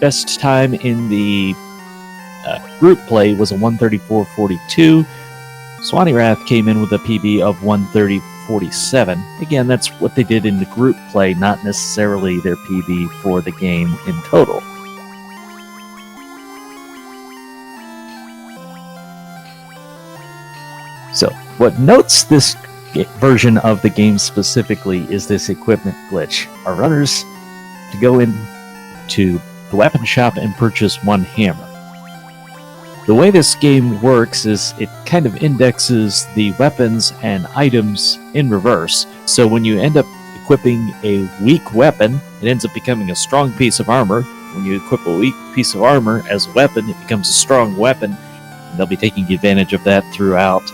best time in the group play was a 134.42. Swanee Wrath came in with a PB of 130.47. Again, that's what they did in the group play, not necessarily their PB for the game in total. So, what notes this version of the game specifically is this equipment glitch. Our runners to go into the weapon shop and purchase one hammer. The way this game works is it kind of indexes the weapons and items in reverse. So when you end up equipping a weak weapon, it ends up becoming a strong piece of armor. When you equip a weak piece of armor as a weapon, it becomes a strong weapon. And they'll be taking advantage of that throughout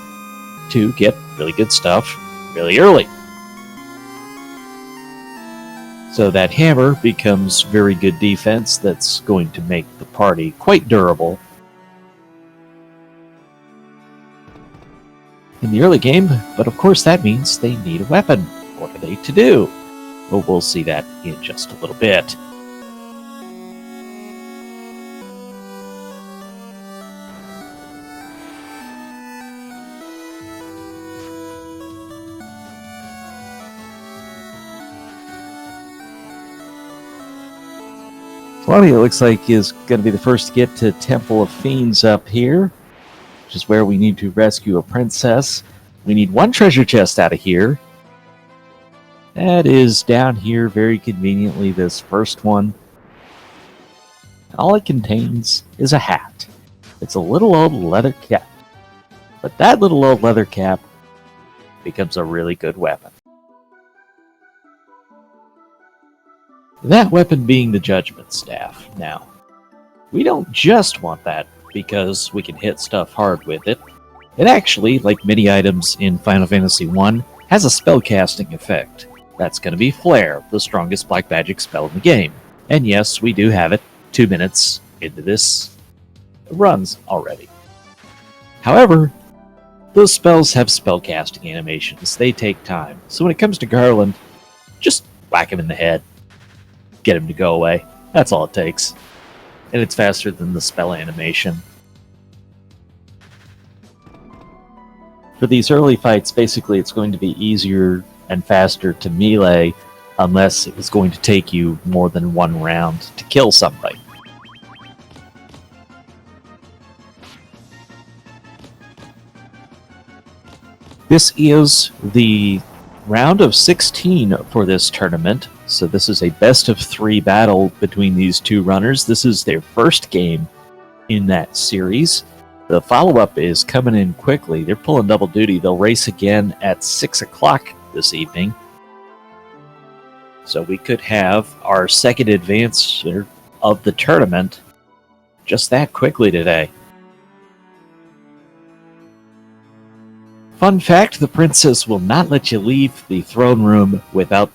to get really good stuff really early. So that hammer becomes very good defense that's going to make the party quite durable in the early game, but of course that means they need a weapon. What are they to do? Well, we'll see that in just a little bit. Swanee, it looks like, is going to be the first to get to Temple of Fiends up here, which is where we need to rescue a princess. We need one treasure chest out of here. That is down here very conveniently, this first one. All it contains is a hat. It's a little old leather cap. But that little old leather cap becomes a really good weapon. That weapon being the Judgment Staff. Now, we don't just want that because we can hit stuff hard with it. It actually, like many items in Final Fantasy I, has a spellcasting effect. That's going to be Flare, the strongest black magic spell in the game. And yes, we do have it 2 minutes into this runs already. However, those spells have spellcasting animations. They take time. So when it comes to Garland, just whack him in the head. Get him to go away. That's all it takes. And it's faster than the spell animation. For these early fights, basically it's going to be easier and faster to melee unless it was going to take you more than one round to kill somebody. This is the round of 16 for this tournament. So this is a best-of-3 battle between these two runners. This is their first game in that series. The follow-up is coming in quickly. They're pulling double duty. They'll race again at 6 o'clock this evening. So we could have our second advancer of the tournament just that quickly today. Fun fact, the princess will not let you leave the throne room without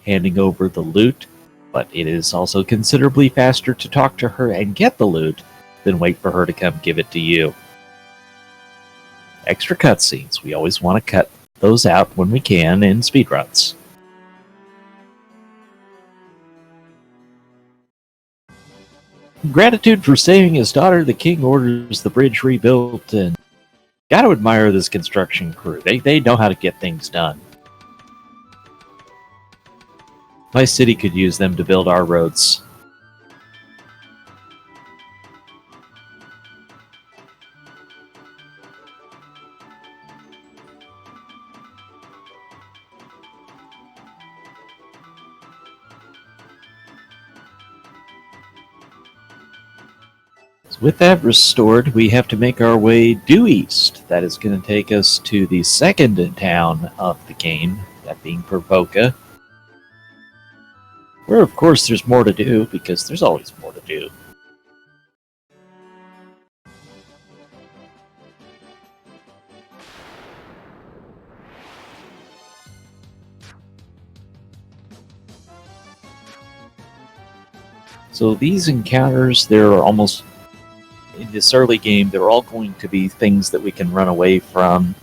handing over the loot, but it is also considerably faster to talk to her and get the loot than wait for her to come give it to you. Extra cutscenes. We always want to cut those out when we can in speedruns. In gratitude for saving his daughter, the king orders the bridge rebuilt, and gotta admire this construction crew. They know how to get things done. My city could use them to build our roads. So with that restored, we have to make our way due east. That is going to take us to the second town of the game, that being Pervoka. Where, of course, there's more to do, because there's always more to do. So these encounters, they're almost, in this early game, they're all going to be things that we can run away from.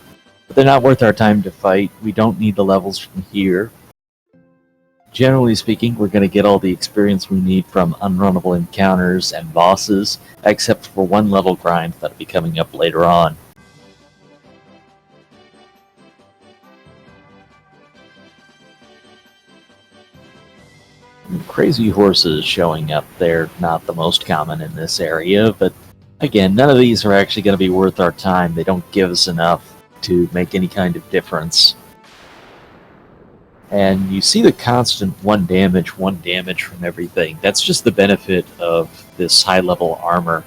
But they're not worth our time to fight. We don't need the levels from here. Generally speaking, we're going to get all the experience we need from unrunnable encounters and bosses, except for one level grind that'll be coming up later on. Crazy horses showing up, they're not the most common in this area, but again, none of these are actually going to be worth our time. They don't give us enough to make any kind of difference. And you see the constant one damage from everything. That's just the benefit of this high-level armor.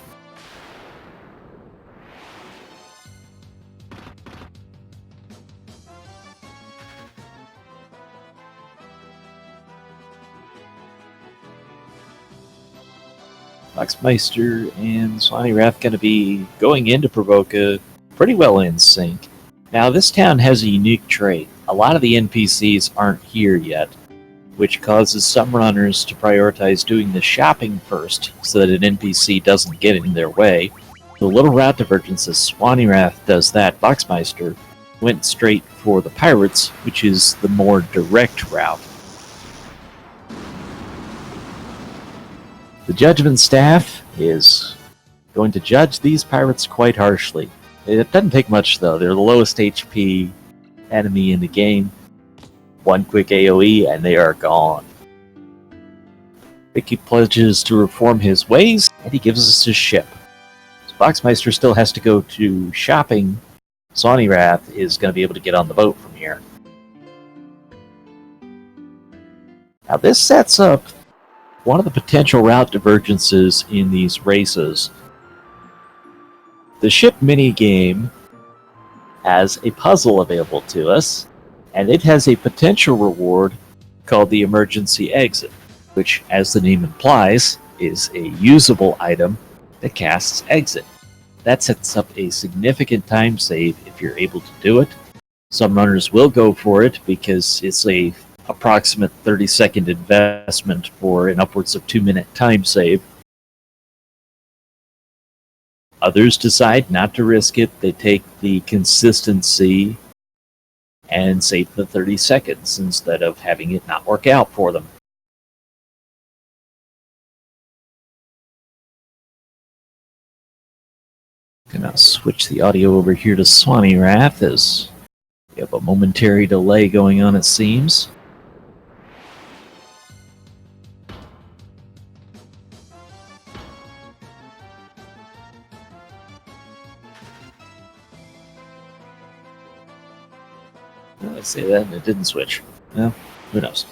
Foxmeister and Swanee Wrath going to be going into Provoca pretty well in sync. Now, this town has a unique trait. A lot of the NPCs aren't here yet, which causes some runners to prioritize doing the shopping first so that an NPC doesn't get in their way. The little route divergences, Swanee Wrath does that. Foxmeister went straight for the pirates, which is the more direct route. The Judgment Staff is going to judge these pirates quite harshly. It doesn't take much, though. They're the lowest HP enemy in the game. One quick AoE, and they are gone. Ricky pledges to reform his ways, and he gives us his ship. So Foxmeister still has to go to shopping. Swanee Wrath is going to be able to get on the boat from here. Now, this sets up one of the potential route divergences in these races. The ship minigame has a puzzle available to us, and it has a potential reward called the emergency exit, which, as the name implies, is a usable item that casts exit. That sets up a significant time save if you're able to do it. Some runners will go for it because it's a approximate 30-second investment for an upwards of 2-minute time save. Others decide not to risk it. They take the consistency and save the 30 seconds instead of having it not work out for them. Gonna switch the audio over here to Swanee Wrath as we have a momentary delay going on, it seems. I say that and it didn't switch. Well, who knows?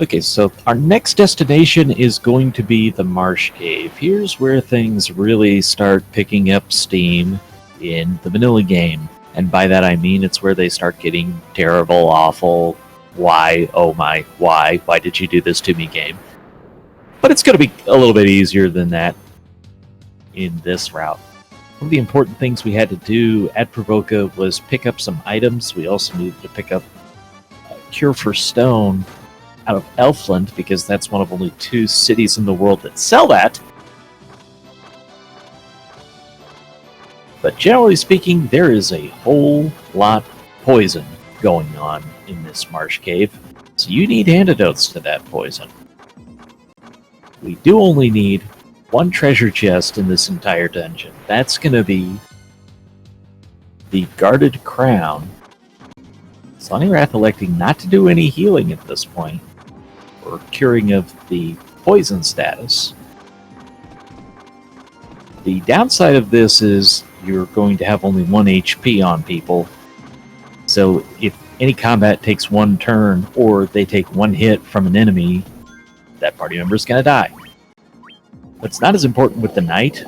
Okay, so our next destination is going to be the Marsh Cave. Here's where things really start picking up steam in the vanilla game. And by that I mean it's where they start getting terrible, awful, why, oh my, why did you do this to me game? But it's going to be a little bit easier than that in this route. One of the important things we had to do at Provoca was pick up some items. We also needed to pick up a Cure for Stone out of Elfland, because that's one of only 2 cities in the world that sell that. But generally speaking, there is a whole lot of poison going on in this marsh cave, so you need antidotes to that poison. We do only need 1 treasure chest in this entire dungeon. That's going to be the Guarded Crown. Swanee Wrath electing not to do any healing at this point, or curing of the poison status. The downside of this is you're going to have only 1 HP on people, so if any combat takes 1 turn, or they take 1 hit from an enemy, that party member is going to die. It's not as important with the Knight,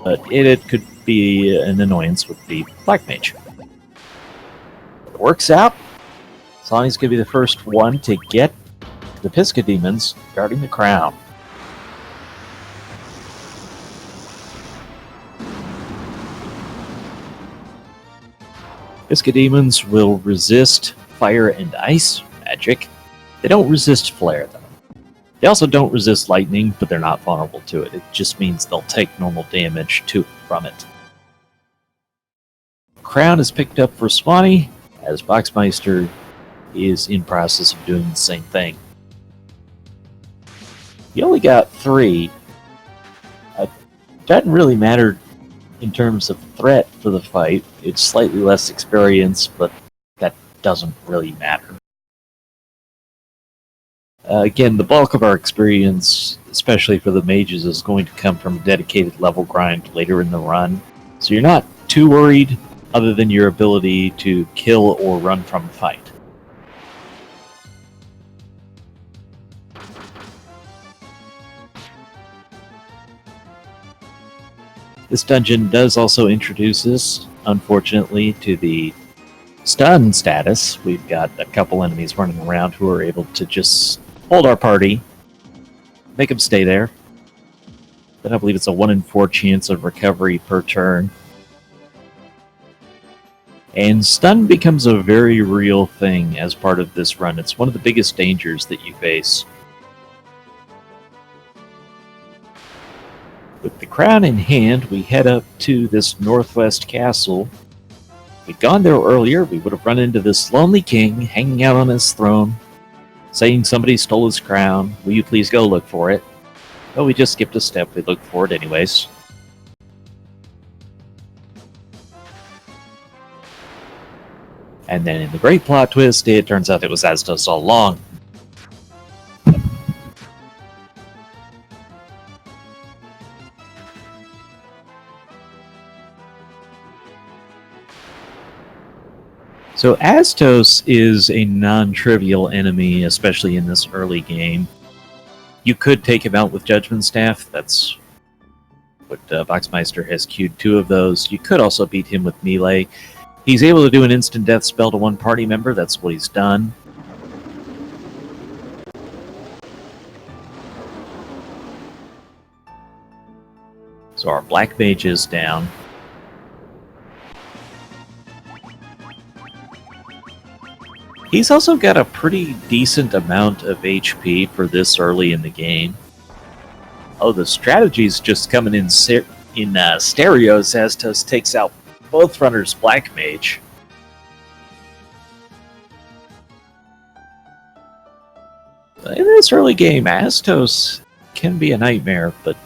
but it could be an annoyance with the Black Mage. It works out. Swanee's going to be the first one to get the Pisca Demons guarding the crown. Pisca Demons will resist fire and ice magic. They don't resist flare, though. They also don't resist lightning, but they're not vulnerable to it. It just means they'll take normal damage from it. Crown is picked up for Swanee, as Foxmeister is in process of doing the same thing. You only got 3. Doesn't really matter in terms of threat for the fight. It's slightly less experience, but that doesn't really matter. Again, the bulk of our experience, especially for the mages, is going to come from a dedicated level grind later in the run. So you're not too worried, other than your ability to kill or run from a fight. This dungeon does also introduce us, unfortunately, to the stun status. We've got a couple enemies running around who are able to just hold our party, make them stay there. Then I believe it's a 1 in 4 chance of recovery per turn. And stun becomes a very real thing as part of this run. It's one of the biggest dangers that you face. With the crown in hand, we head up to this northwest castle. If we'd gone there earlier, we would have run into this lonely king hanging out on his throne, saying somebody stole his crown. Will you please go look for it? Well, we just skipped a step. We looked for it anyways. And then in the great plot twist, it turns out it was Astos all along. So Astos is a non-trivial enemy, especially in this early game. You could take him out with Judgment Staff. That's what Boxmeister has queued 2 of those. You could also beat him with melee. He's able to do an instant death spell to one party member. That's what he's done. So our Black Mage is down. He's also got a pretty decent amount of HP for this early in the game. Oh, the strategy's just coming in stereo. Astos takes out both runners' Black Mage. In this early game, Astos can be a nightmare, but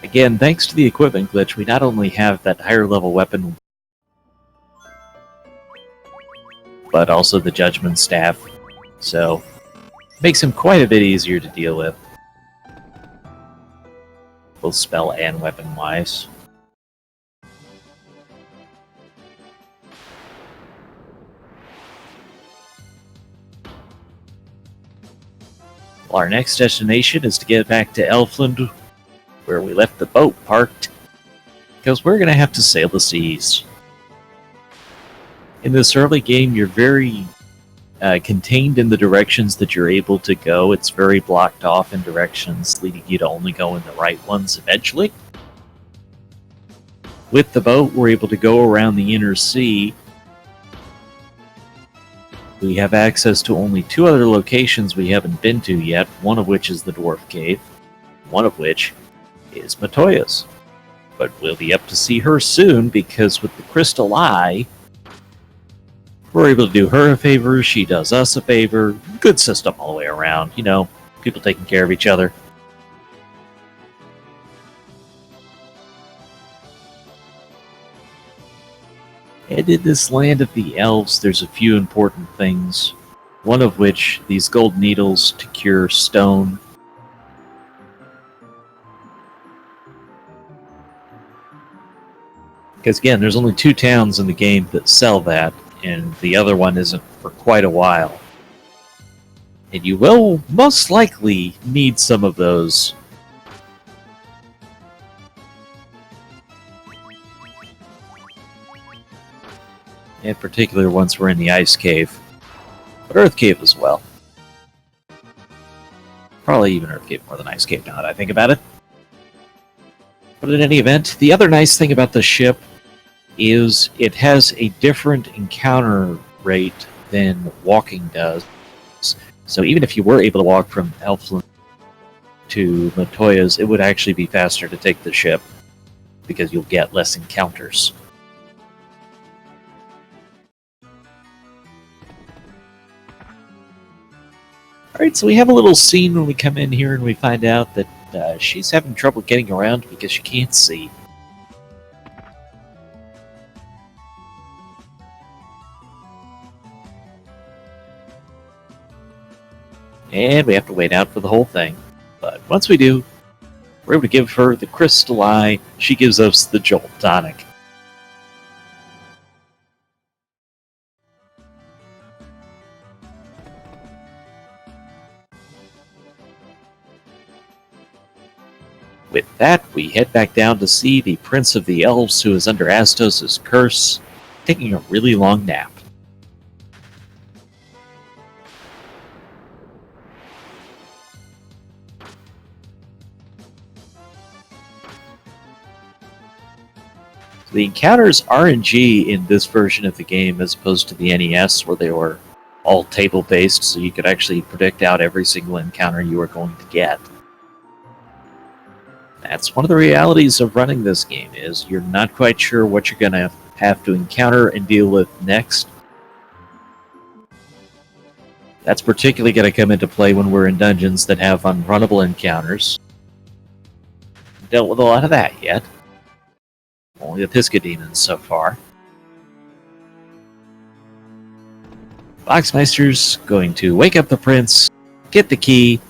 again, thanks to the equipment glitch, we not only have that higher level weapon, but also the Judgment Staff, so makes him quite a bit easier to deal with, both spell and weapon-wise. Well, our next destination is to get back to Elfland, where we left the boat parked, because we're going to have to sail the seas. In this early game, you're very contained in the directions that you're able to go. It's very blocked off in directions, leading you to only go in the right ones eventually. With the boat, we're able to go around the inner sea. We have access to only 2 other locations we haven't been to yet, one of which is the Dwarf Cave, one of which is Matoya's. But we'll be up to see her soon, because with the Crystal Eye, we're able to do her a favor, she does us a favor. Good system all the way around. You know, people taking care of each other. And in this land of the elves, there's a few important things. One of which, these gold needles to cure stone. Because again, there's only 2 towns in the game that sell that, and the other one isn't for quite a while. And you will most likely need some of those. In particular, once we're in the Ice Cave. But Earth Cave as well. Probably even Earth Cave more than Ice Cave now that I think about it. But in any event, the other nice thing about the ship is it has a different encounter rate than walking does. So even if you were able to walk from Elfland to Matoya's, it would actually be faster to take the ship, because you'll get less encounters. Alright, so we have a little scene when we come in here and we find out that she's having trouble getting around because she can't see. And we have to wait out for the whole thing. But once we do, we're able to give her the crystal eye. She gives us the Jolt tonic. With that, we head back down to see the Prince of the Elves, who is under Astos' curse, taking a really long nap. The encounters RNG in this version of the game as opposed to the NES, where they were all table-based, so you could actually predict out every single encounter you were going to get. That's one of the realities of running this game, is you're not quite sure what you're going to have to encounter and deal with next. That's particularly going to come into play when we're in dungeons that have unrunnable encounters. Dealt with a lot of that yet. Only the Pisca demons so far. Boxmeister's going to wake up the prince, get the key.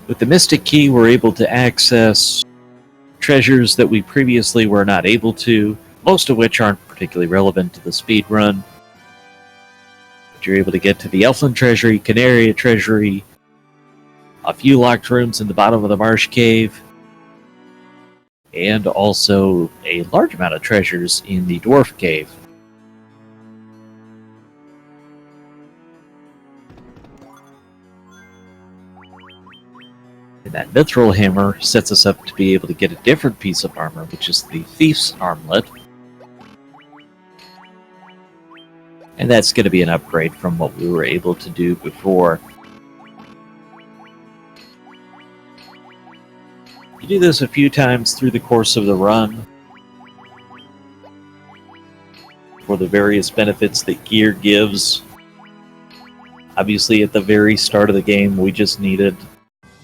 With the Mystic Key, we're able to access treasures that we previously were not able to, most of which aren't particularly relevant to the speedrun. But you're able to get to the Elfland Treasury, Canaria Treasury, a few locked rooms in the bottom of the Marsh Cave, and also a large amount of treasures in the Dwarf Cave. And that Mithril Hammer sets us up to be able to get a different piece of armor, which is the Thief's Armlet. And that's going to be an upgrade from what we were able to do before. You do this a few times through the course of the run for the various benefits that gear gives. Obviously, at the very start of the game, we just needed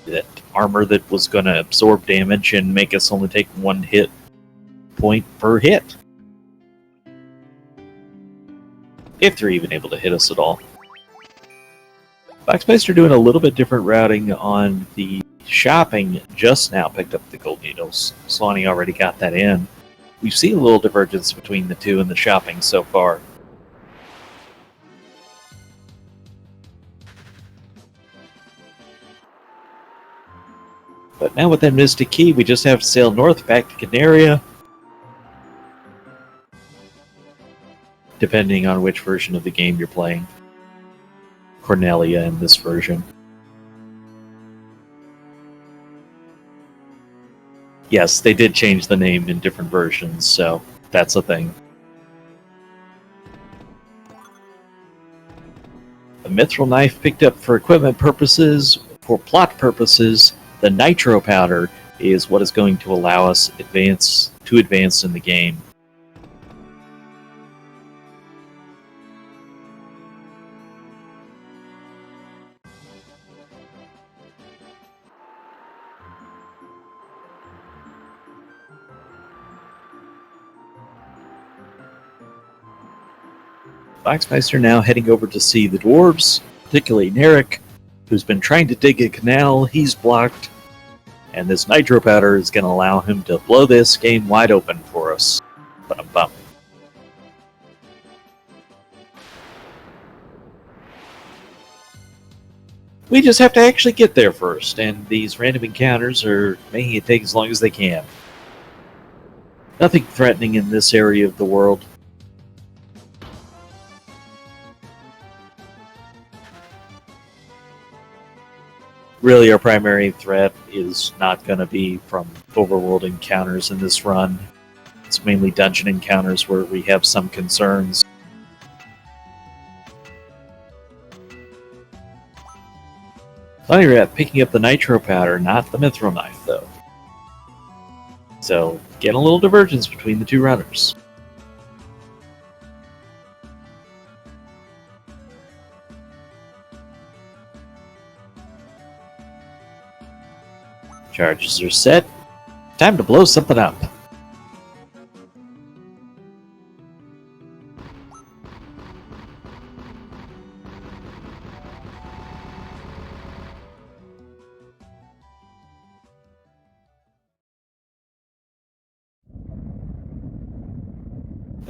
that armor that was going to absorb damage and make us only take one hit point per hit. If they're even able to hit us at all. Boxmeister doing a little bit different routing on the shopping. Just now picked up the gold needles. Swanee already got that in. We've seen a little divergence between the two in the shopping so far. But now with that Mystic Key, we just have to sail north back to Canaria. Depending on which version of the game you're playing. Cornelia in this version. Yes, they did change the name in different versions, so that's a thing. The Mithril Knife picked up for equipment purposes. For plot purposes, the Nitro Powder is what is going to allow us to advance in the game. Boxmeister now heading over to see the dwarves, particularly Narek, who's been trying to dig a canal. He's blocked, and this Nitro Powder is going to allow him to blow this game wide open for us. Ba-dum-bum. We just have to actually get there first, and these random encounters are making it take as long as they can. Nothing threatening in this area of the world. Really, our primary threat is not going to be from overworld encounters in this run. It's mainly dungeon encounters where we have some concerns. Funny Rat picking up the Nitro Powder, not the Mithril Knife, though. So, getting a little divergence between the two runners. Charges are set. Time to blow something up.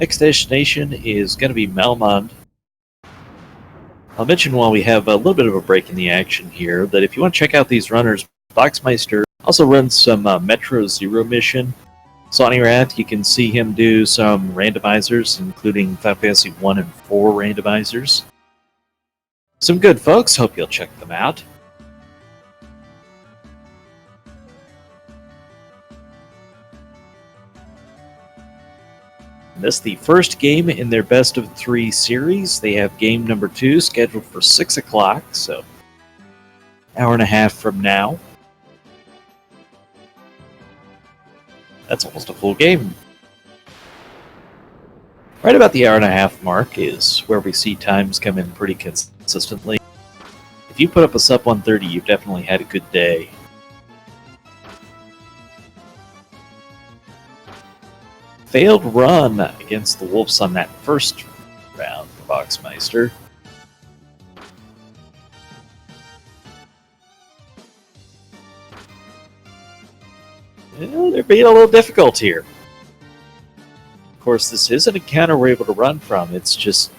Next destination is going to be Melmond. I'll mention while we have a little bit of a break in the action here that if you want to check out these runners, Boxmeister also runs some Metro Zero mission. Sonny Rath, you can see him do some randomizers, including Final Fantasy 1 and 4 randomizers. Some good folks, hope you'll check them out. This is the first game in their best of 3 series. They have game number 2 scheduled for 6 o'clock, so hour and a half from now. That's almost a full game. Right about the hour and a half mark is where we see times come in pretty consistently. If you put up a sub 130, you've definitely had a good day. Failed run against the Wolves on that first round for Boxmeister. They're being a little difficult here. Of course, this is an encounter we're able to run from. It's just,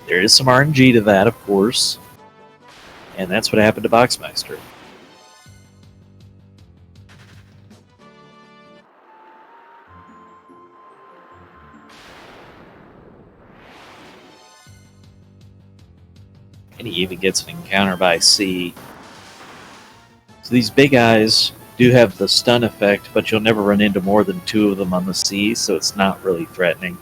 there is some RNG to that, of course. And that's what happened to Boxmeister. And he even gets an encounter by C. So these big eyes do have the stun effect, but you'll never run into more than 2 of them on the C, so it's not really threatening.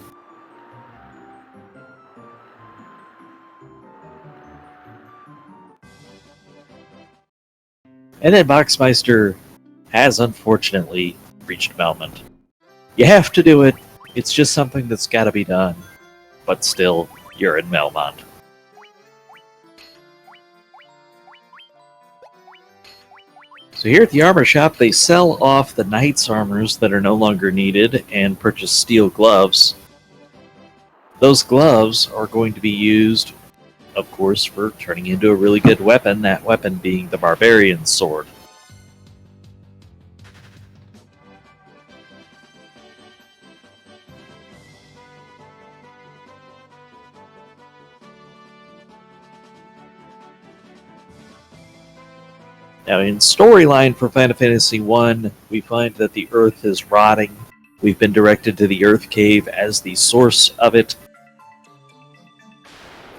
And then Boxmeister has unfortunately reached Melmond. You have to do it. It's just something that's got to be done. But still, you're in Melmond. So here at the armor shop, they sell off the knight's armors that are no longer needed and purchase steel gloves. Those gloves are going to be used, of course, for turning into a really good weapon, that weapon being the barbarian sword. Now, in storyline for Final Fantasy 1, we find that the Earth is rotting. We've been directed to the Earth Cave as the source of it.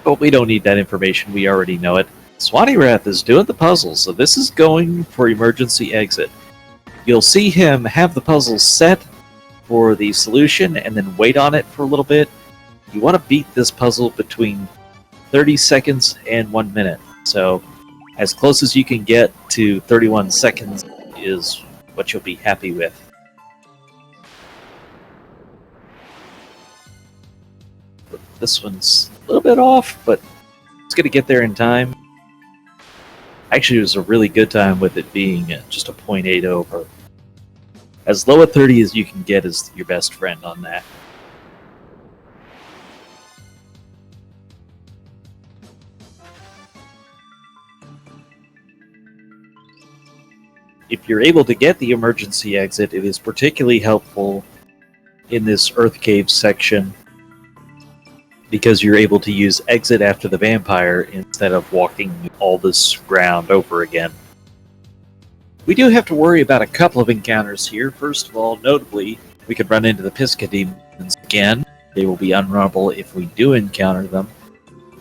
But we don't need that information, we already know it. Swaniwrath is doing the puzzle, so this is going for emergency exit. You'll see him have the puzzle set for the solution and then wait on it for a little bit. You want to beat this puzzle between 30 seconds and 1 minute. So as close as you can get to 31 seconds is what you'll be happy with. This one's a little bit off, but it's going to get there in time. Actually, it was a really good time with it being just a 0.8 over. As low a 30 as you can get is your best friend on that. If you're able to get the emergency exit, it is particularly helpful in this Earth Cave section because you're able to use exit after the vampire instead of walking all this ground over again. We do have to worry about a couple of encounters here. First of all, notably, we could run into the Pisca demons again. They will be unrunnable if we do encounter them.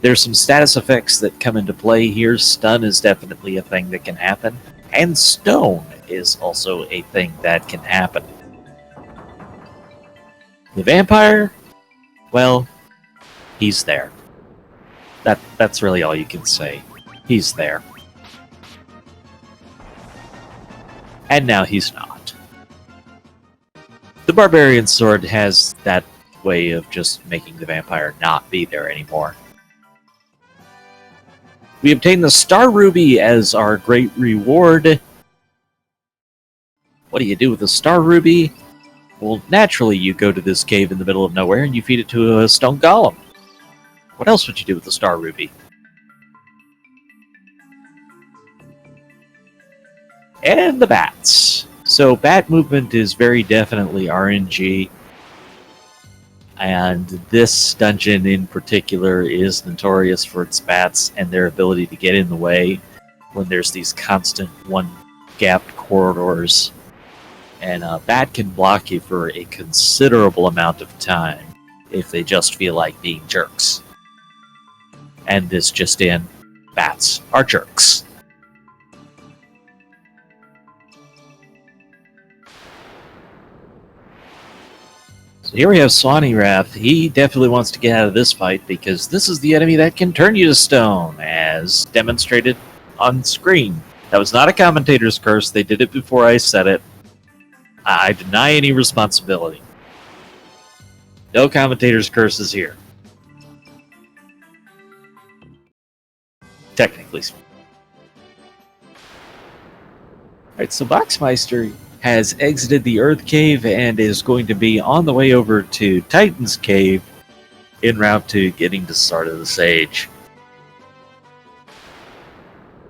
There's some status effects that come into play here. Stun is definitely a thing that can happen. And stone is also a thing that can happen. The vampire, well, he's there. That's really all you can say. He's there. And now he's not. The barbarian sword has that way of just making the vampire not be there anymore. We obtain the Star Ruby as our great reward. What do you do with the Star Ruby? Well, naturally, you go to this cave in the middle of nowhere and you feed it to a stone golem. What else would you do with the Star Ruby? And the bats. So, bat movement is very definitely RNG. And this dungeon in particular is notorious for its bats and their ability to get in the way when there's these constant one-gapped corridors. And a bat can block you for a considerable amount of time if they just feel like being jerks. And this just in, bats are jerks. So here we have Swanee Wrath. He definitely wants to get out of this fight because this is the enemy that can turn you to stone, as demonstrated on screen. That was not a commentator's curse. They did it before I said it. I deny any responsibility. No commentator's curses here. Technically speaking. Alright, so Boxmeister has exited the Earth Cave and is going to be on the way over to Titan's Cave en route to getting to Sarda the Sage.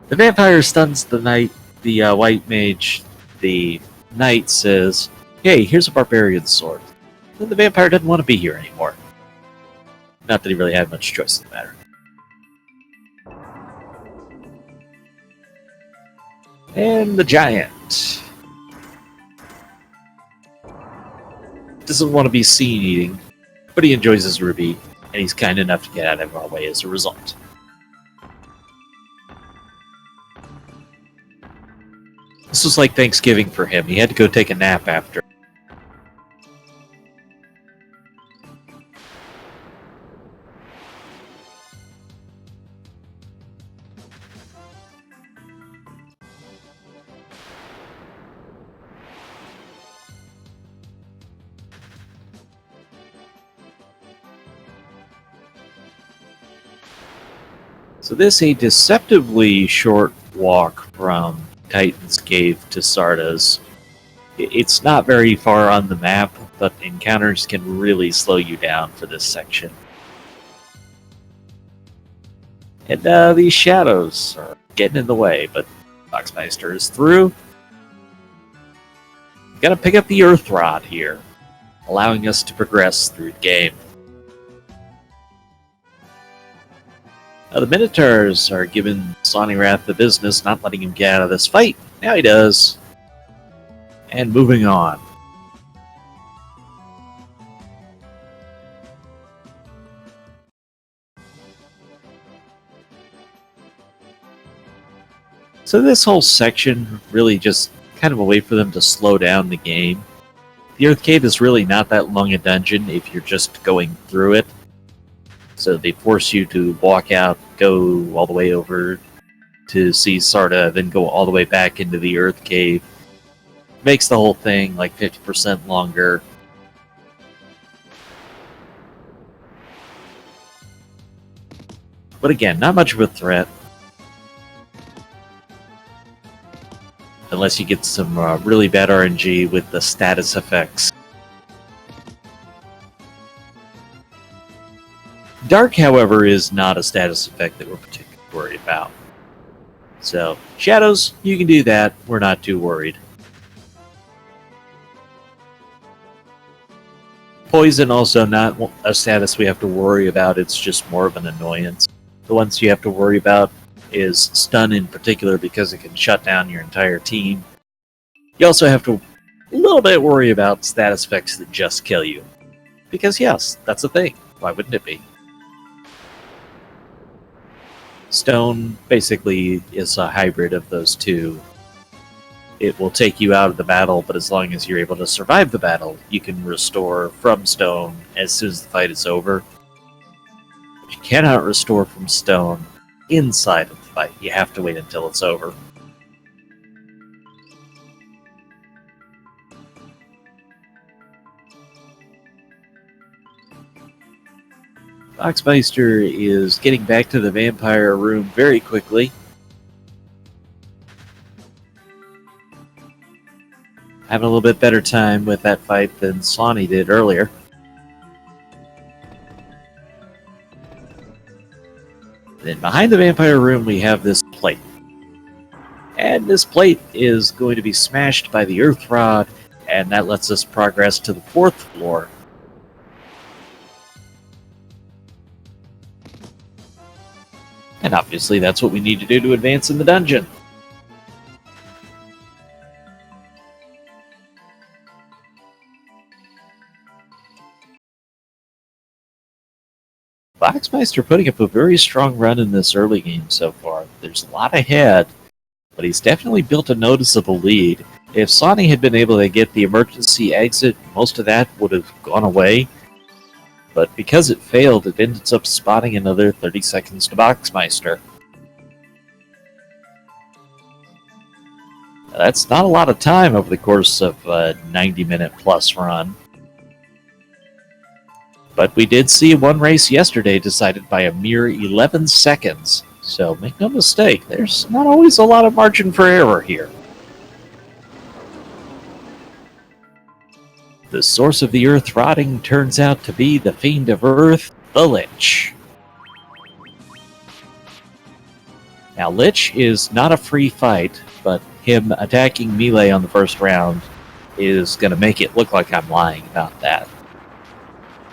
The vampire stuns the knight, the white mage. The knight says, "Hey, here's a barbarian sword." Then the vampire doesn't want to be here anymore. Not that he really had much choice in the matter. And the giant doesn't want to be seen eating, but he enjoys his ruby, and he's kind enough to get out of our way as a result. This was like Thanksgiving for him. He had to go take a nap after. So this is a deceptively short walk from Titan's Cave to Sarda's. It's not very far on the map, but encounters can really slow you down for this section. And these shadows are getting in the way, but Boxmeister is through. Gotta pick up the Earth Rod here, allowing us to progress through the game. The Minotaurs are giving Swanee Wrath the business, not letting him get out of this fight. Now he does. And moving on. So this whole section really just kind of a way for them to slow down the game. The Earth Cave is really not that long a dungeon if you're just going through it. So they force you to walk out, go all the way over to see Sarda, then go all the way back into the Earth Cave. Makes the whole thing like 50% longer. But again, not much of a threat. Unless you get some really bad RNG with the status effects. Dark, however, is not a status effect that we're particularly worried about. So, shadows, you can do that. We're not too worried. Poison, also not a status we have to worry about. It's just more of an annoyance. The ones you have to worry about is stun in particular because it can shut down your entire team. You also have to a little bit worry about status effects that just kill you. Because yes, that's a thing. Why wouldn't it be? Stone basically is a hybrid of those two. It will take you out of the battle, but as long as you're able to survive the battle, you can restore from stone as soon as the fight is over. But you cannot restore from stone inside of the fight. You have to wait until it's over. Boxmeister is getting back to the vampire room very quickly. Having a little bit better time with that fight than Sonny did earlier. Then behind the vampire room we have this plate. And this plate is going to be smashed by the earth rod, and that lets us progress to the 4th floor. And obviously that's what we need to do to advance in the dungeon. Boxmeister putting up a very strong run in this early game so far. There's a lot ahead, but he's definitely built a noticeable lead. If Sonny had been able to get the emergency exit, most of that would have gone away. But because it failed, it ends up spotting another 30 seconds to Boxmeister. That's not a lot of time over the course of a 90-minute plus run. But we did see one race yesterday decided by a mere 11 seconds. So make no mistake, there's not always a lot of margin for error here. The source of the earth rotting turns out to be the Fiend of Earth, the Lich. Now, Lich is not a free fight, but him attacking melee on the first round is going to make it look like I'm lying about that.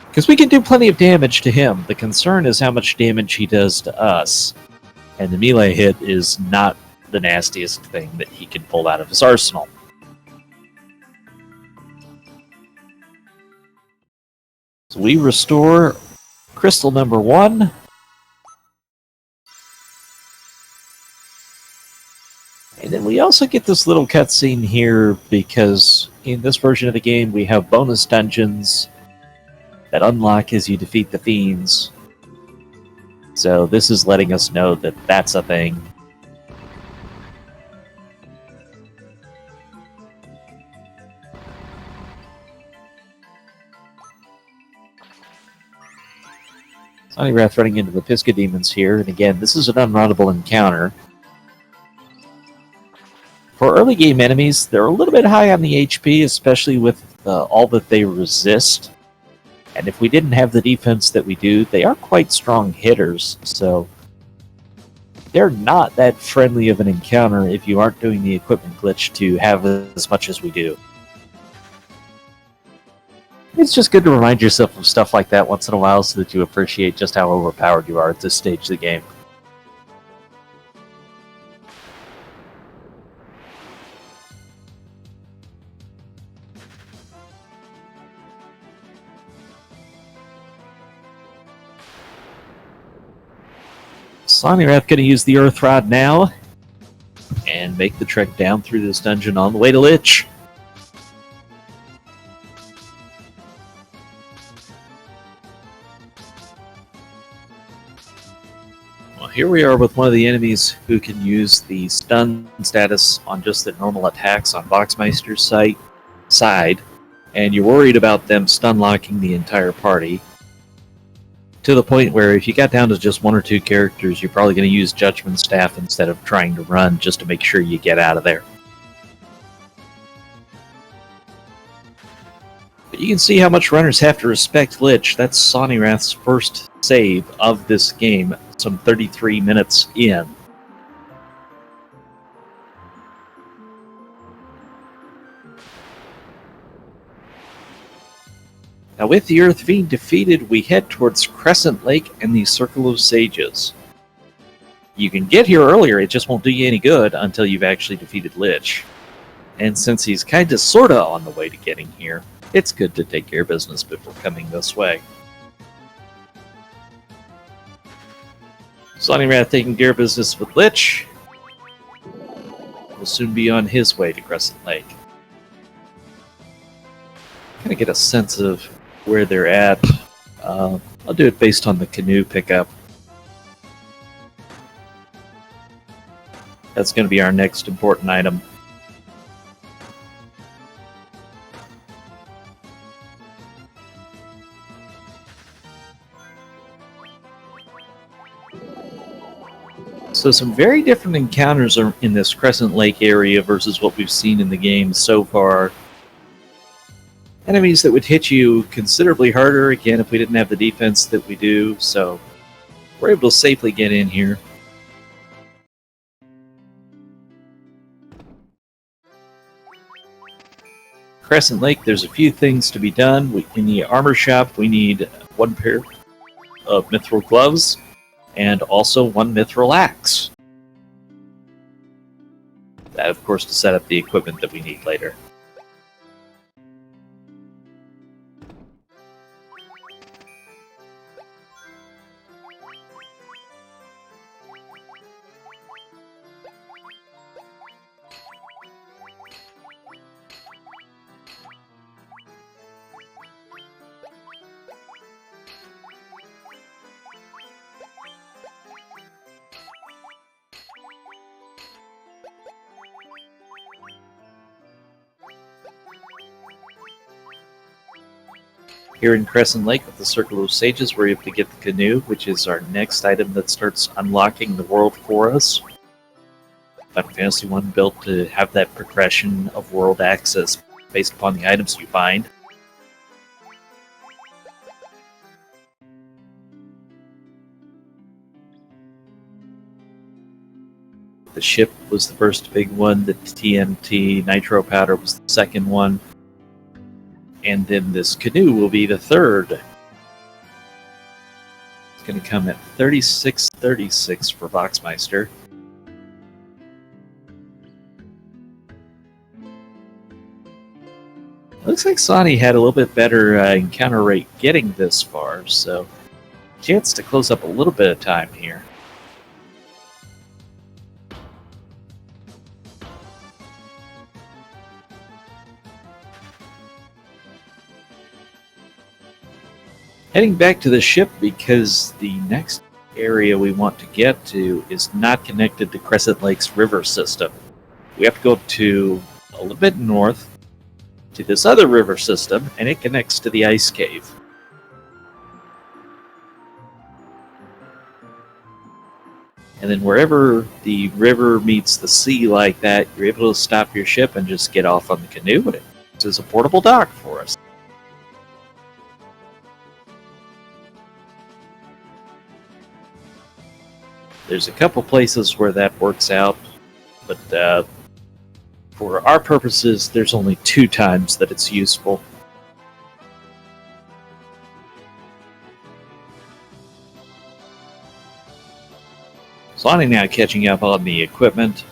Because we can do plenty of damage to him. The concern is how much damage he does to us. And the melee hit is not the nastiest thing that he can pull out of his arsenal. So we restore crystal number 1. And then we also get this little cutscene here because in this version of the game we have bonus dungeons that unlock as you defeat the fiends. So this is letting us know that that's a thing. Sonny Wrath running into the Pisca Demons here, and again, this is an unrunnable encounter. For early game enemies, they're a little bit high on the HP, especially with all that they resist. And if we didn't have the defense that we do, they are quite strong hitters, so they're not that friendly of an encounter if you aren't doing the equipment glitch to have as much as we do. It's just good to remind yourself of stuff like that once in a while so that you appreciate just how overpowered you are at this stage of the game. Sonny Wrath going to use the Earth Rod now and make the trek down through this dungeon on the way to Lich. Well, here we are with one of the enemies who can use the stun status on just the normal attacks on Boxmeister's side, and you're worried about them stun locking the entire party. To the point where if you got down to just 1 or 2 characters, you're probably going to use Judgment Staff instead of trying to run just to make sure you get out of there. But you can see how much runners have to respect Lich. That's Sonny Wrath's first save of this game, some 33 minutes in. Now with the Earth Fiend defeated, we head towards Crescent Lake and the Circle of Sages. You can get here earlier, it just won't do you any good until you've actually defeated Lich. And since he's kinda sorta on the way to getting here, it's good to take care of business before coming this way. Sonny Wrath taking care of business with Lich will soon be on his way to Crescent Lake. Kind of get a sense of where they're at. I'll do it based on the canoe pickup. That's going to be our next important item. So some very different encounters are in this Crescent Lake area versus what we've seen in the game so far. enemies that would hit you considerably harder, again, if we didn't have the defense that we do, so we're able to safely get in here. Crescent Lake, there's a few things to be done. In the armor shop, we need 1 pair of mithril gloves and also 1 mithril axe. That, of course, to set up the equipment that we need later. Here in Crescent Lake with the Circle of Sages, we're able to get the canoe, which is our next item that starts unlocking the world for us. Final Fantasy 1 built to have that progression of world access based upon the items you find. The ship was the first big one, the TNT nitro powder was the second one. And then this canoe will be the third. It's going to come at 36.36 for Voxmeister. Looks like Sonny had a little bit better encounter rate getting this far, so chance to close up a little bit of time here. Heading back to the ship because the next area we want to get to is not connected to Crescent Lake's river system. We have to go to a little bit north to this other river system, and it connects to the ice cave. And then wherever the river meets the sea like that, you're able to stop your ship and just get off on the canoe, and it is a portable dock for us. There's a couple places where that works out, but for our purposes, there's only 2 times that it's useful. Sonny now catching up on the equipment.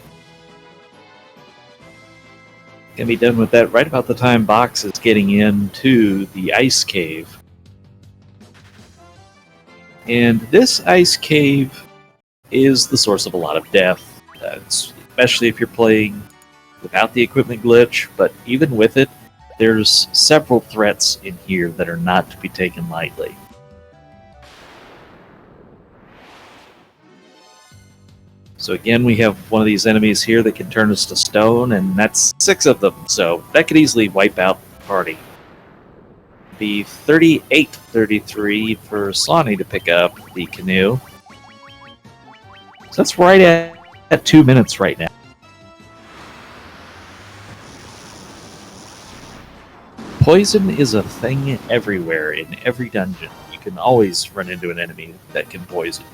Gonna be done with that right about the time Box is getting into the ice cave. And this ice cave is the source of a lot of death, especially if you're playing without the equipment glitch, but even with it, there's several threats in here that are not to be taken lightly. So again, we have one of these enemies here that can turn us to stone, and that's 6 of them, so that could easily wipe out the party. Be 38-33 for Sonny to pick up the canoe. So that's right at 2 minutes right now. Poison is a thing everywhere in every dungeon. You can always run into an enemy that can poison.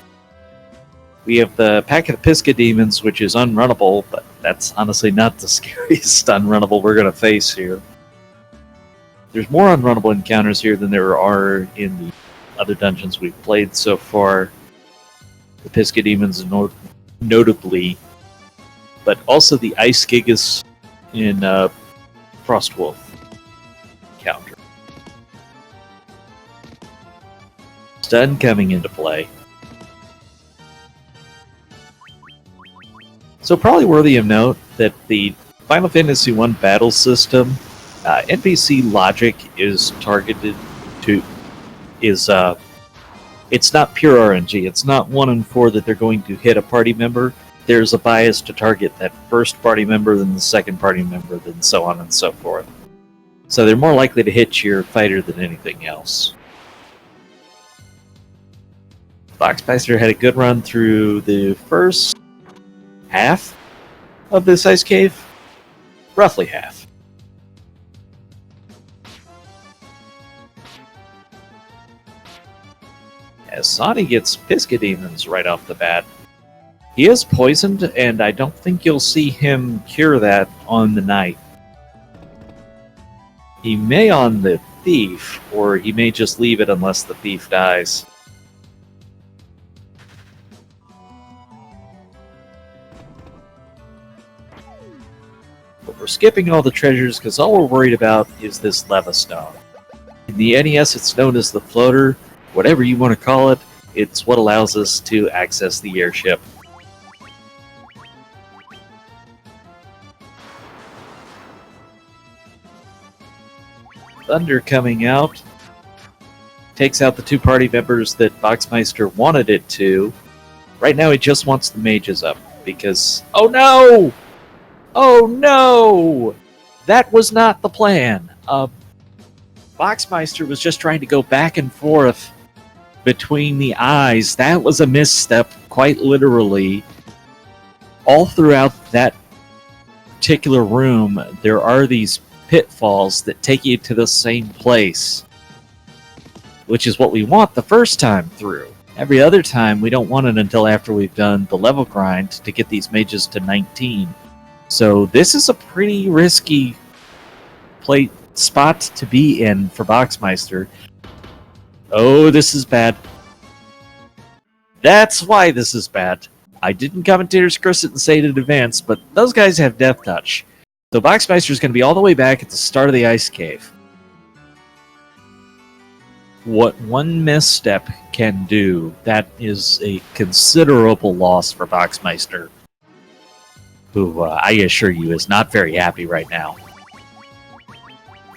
We have the Pack of the Pisca Demons, which is unrunnable, but that's honestly not the scariest unrunnable we're going to face here. There's more unrunnable encounters here than there are in the other dungeons we've played so far. The Pisca Demons notably, but also the Ice Gigas in Frostwolf counter. Stun coming into play. So probably worthy of note that the Final Fantasy 1 battle system, NPC logic is targeted to, it's not pure RNG. It's not 1 in 4 that they're going to hit a party member. There's a bias to target that first party member, then the second party member, then so on and so forth. So they're more likely to hit your fighter than anything else. Voxmeister had a good run through the first half of this ice cave. Roughly half. As Sonny gets Pisca Demons right off the bat. He is poisoned, and I don't think you'll see him cure that on the Knight. He may on the Thief, or he may just leave it unless the Thief dies. But we're skipping all the treasures because all we're worried about is this Leva Stone. In the NES, it's known as the Floater. Whatever you want to call it, it's what allows us to access the airship. Thunder coming out. Takes out the two party members that Boxmeister wanted it to. Right now he just wants the mages up because... Oh no! Oh no! That was not the plan. Boxmeister was just trying to go back and forth between the eyes. That was a misstep, quite literally. All throughout that particular room, there are these pitfalls that take you to the same place, which is what we want the first time through. Every other time, we don't want it until after we've done the level grind to get these mages to 19. So this is a pretty risky spot to be in for Boxmeister. Oh, this is bad. That's why this is bad. I didn't commentators curse it and say it in advance, but those guys have Death Touch. So Boxmeister is going to be all the way back at the start of the ice cave. What one misstep can do, that is a considerable loss for Boxmeister, who I assure you is not very happy right now.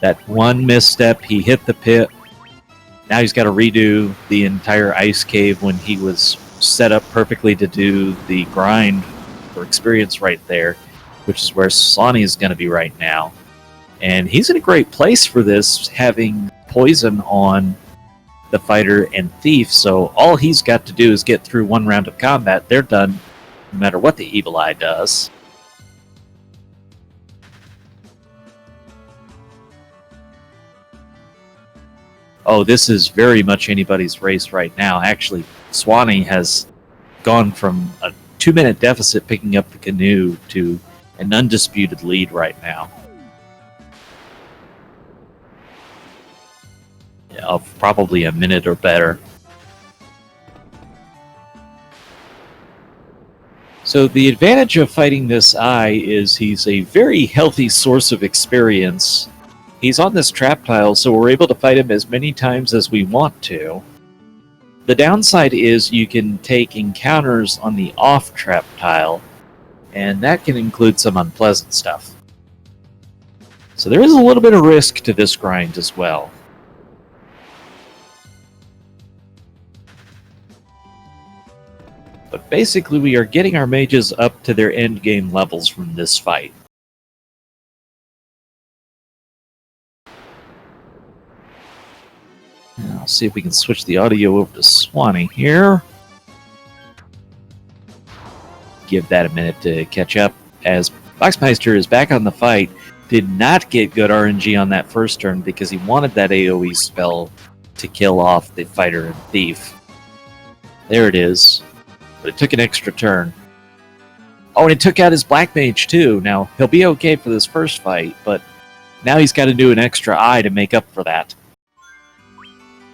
That one misstep, he hit the pit. Now he's got to redo the entire ice cave when he was set up perfectly to do the grind for experience right there, which is where Sonny is going to be right now. And he's in a great place for this, having poison on the fighter and thief, so all he's got to do is get through one round of combat. They're done, no matter what the Evil Eye does. Oh, this is very much anybody's race right now. Actually, Swanee has gone from a 2-minute deficit picking up the canoe to an undisputed lead right now. Of probably a minute or better. So the advantage of fighting this eye is he's a very healthy source of experience. He's on this trap tile, so we're able to fight him as many times as we want to. The downside is you can take encounters on the off trap tile, and that can include some unpleasant stuff. So there is a little bit of risk to this grind as well. But basically we are getting our mages up to their endgame levels from this fight. Now, I'll see if we can switch the audio over to Swanee here. Give that a minute to catch up, as Boxmeister is back on the fight. Did not get good RNG on that first turn because he wanted that AoE spell to kill off the fighter and thief. There it is. But it took an extra turn. Oh, and it took out his Black Mage too. Now, he'll be okay for this first fight, but now he's got to do an extra eye to make up for that.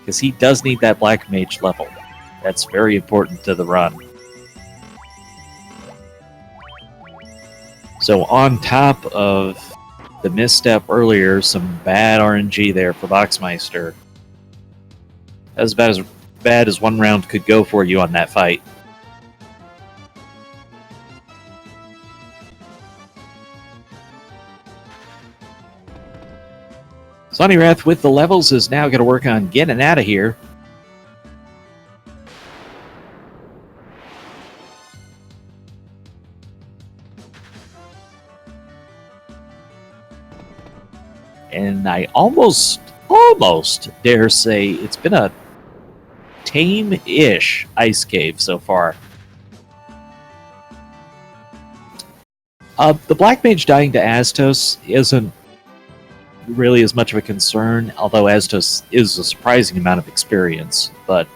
Because he does need that Black Mage level. That's very important to the run. So on top of the misstep earlier, some bad RNG there for Boxmeister. That's about as bad as one round could go for you on that fight. Sonny Wrath with the levels is now going to work on getting out of here. And I almost dare say it's been a tame-ish ice cave so far. The Black Mage dying to Astos isn't really as much of a concern, although Astos is a surprising amount of experience, but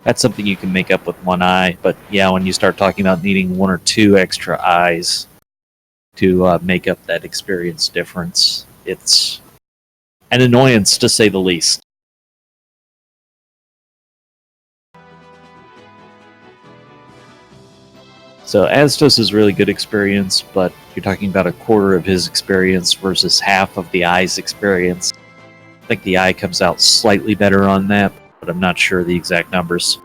That's something you can make up with one eye, but yeah, when you start talking about needing one or two extra eyes to make up that experience difference, it's an annoyance to say the least. So Astos is really good experience, but you're talking about a quarter of his experience versus half of the eye's experience. I think the eye comes out slightly better on that, but I'm not sure the exact numbers.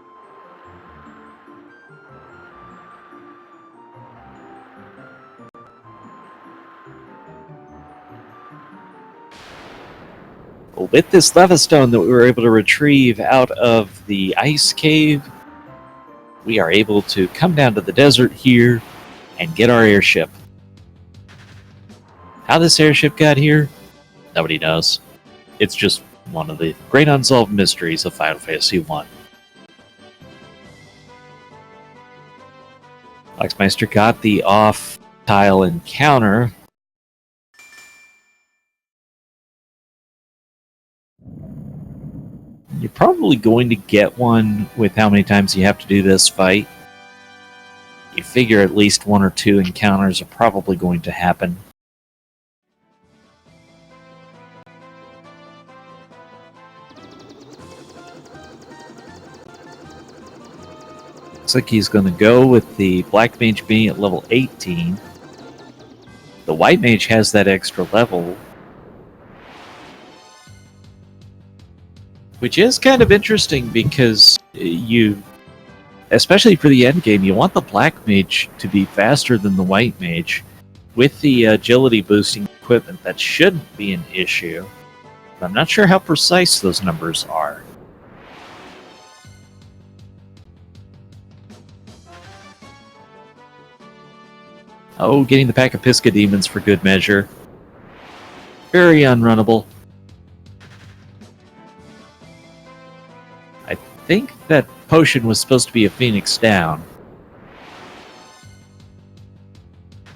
With this lava stone that we were able to retrieve out of the ice cave, we are able to come down to the desert here and get our airship. How this airship got here, nobody knows. It's just one of the great unsolved mysteries of Final Fantasy I. Foxmeister got the off-tile encounter. You're probably going to get one with how many times you have to do this fight. You figure at least one or two encounters are probably going to happen. Looks like he's going to go with the Black Mage being at level 18. The White Mage has that extra level, which is kind of interesting because you, especially for the end game, you want the Black Mage to be faster than the White Mage. With the agility boosting equipment, that shouldn't be an issue. But I'm not sure how precise those numbers are. Oh, getting the pack of Pisca Demons for good measure. Very unrunnable. I think that potion was supposed to be a Phoenix down.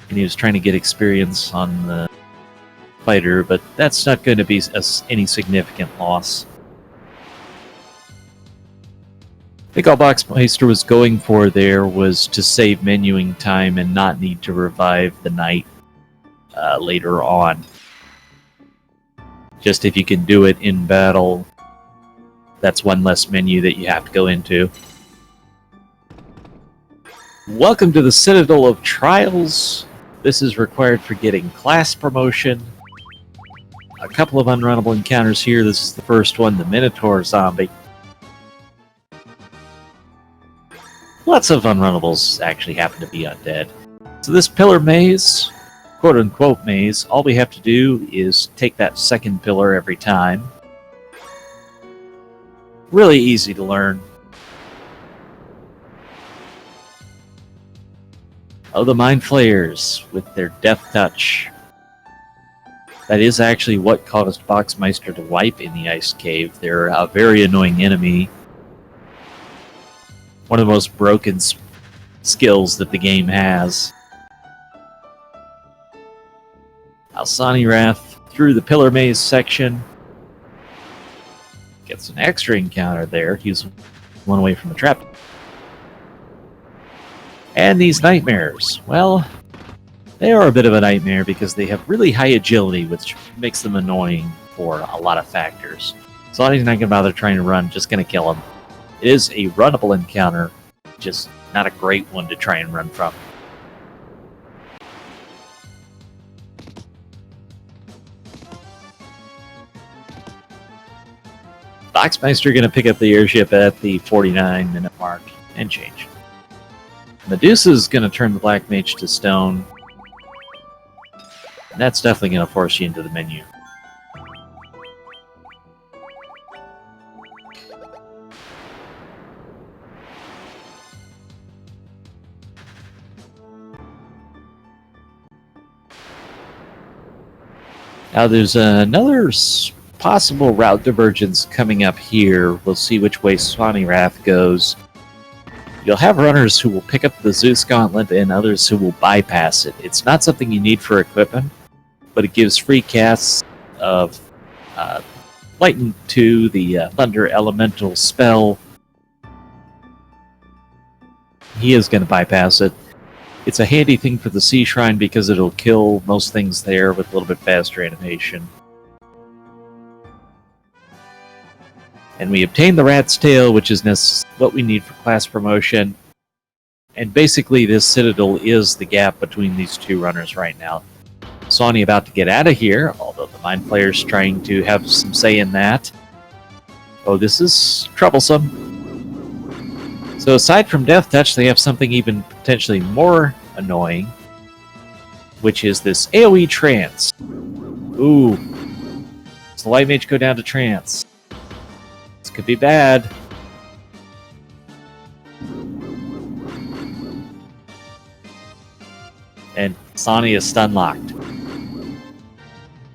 And he was trying to get experience on the fighter, but that's not going to be any significant loss. I think all Boxmeister was going for there was to save menuing time and not need to revive the knight later on. Just if you can do it in battle, that's one less menu that you have to go into. Welcome to the Citadel of Trials. This is required for getting class promotion. A couple of unrunnable encounters here. This is the first one, the Minotaur zombie. Lots of unrunnables actually happen to be undead. So this pillar maze, quote-unquote maze, all we have to do is take that second pillar every time. Really easy to learn. Oh, the Mind Flayers with their Death Touch. That is actually what caused Boxmeister to wipe in the Ice Cave. They're a very annoying enemy. One of the most broken skills that the game has. Alsani Wrath through the Pillar Maze section. Gets an extra encounter there. He's one away from the trap. And these nightmares. Well, they are a bit of a nightmare because they have really high agility, which makes them annoying for a lot of factors. So he's not going to bother trying to run, just going to kill him. It is a runnable encounter, just not a great one to try and run from. Boxmeister going to pick up the airship at the 49-minute mark and change. Medusa is going to turn the Black Mage to stone. And that's definitely going to force you into the menu. Now there's another possible route divergence coming up here. We'll see which way Swanee Wrath goes. You'll have runners who will pick up the Zeus Gauntlet and others who will bypass it. It's not something you need for equipment, but it gives free casts of Lighten 2, the Thunder Elemental spell, he is going to bypass it. It's a handy thing for the Sea Shrine because it'll kill most things there with a little bit faster animation. And we obtain the Rat's Tail, which is what we need for class promotion. And basically, this Citadel is the gap between these two runners right now. Sawney about to get out of here, although the Mind Flayer's trying to have some say in that. Oh, this is troublesome. So aside from Death Touch, they have something even potentially more annoying, which is this AoE Trance. Ooh. Does the Light Mage go down to Trance? This could be bad. And Sawney is stun-locked.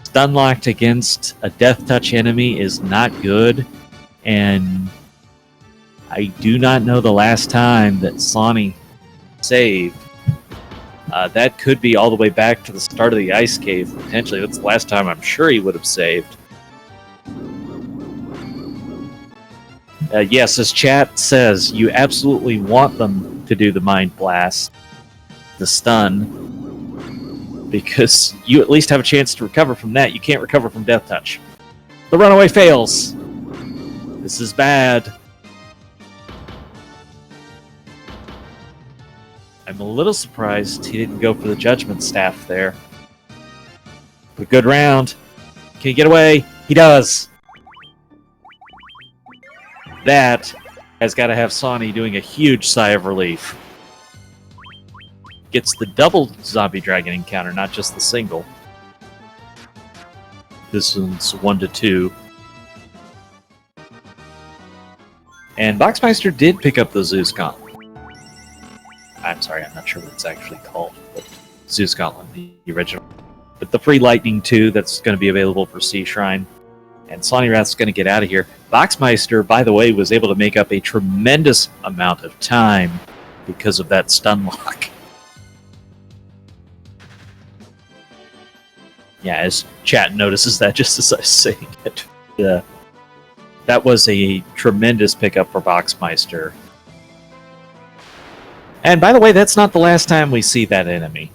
Stun-locked against a Death Touch enemy is not good, and I do not know the last time that Sawney saved. That could be all the way back to the start of the Ice Cave, potentially. That's the last time I'm sure he would have saved. Yes, as chat says, you absolutely want them to do the Mind Blast, the stun, because you at least have a chance to recover from that. You can't recover from Death Touch. The runaway fails. This is bad. I'm a little surprised he didn't go for the Judgment Staff there. But a good round. Can he get away? He does. That has got to have Sawney doing a huge sigh of relief. Gets the double zombie dragon encounter, not just the single. This one's 1-2. And Boxmeister did pick up the Zeus Gauntlet. I'm sorry, I'm not sure what it's actually called, but Zeus Gauntlet, the original. But the free Lightning 2 that's going to be available for Sea Shrine. And Sawney Wrath's going to get out of here. Boxmeister, by the way, was able to make up a tremendous amount of time because of that stun lock. Yeah, as chat notices that just as I was saying it. That was a tremendous pickup for Boxmeister. And by the way, that's not the last time we see that enemy.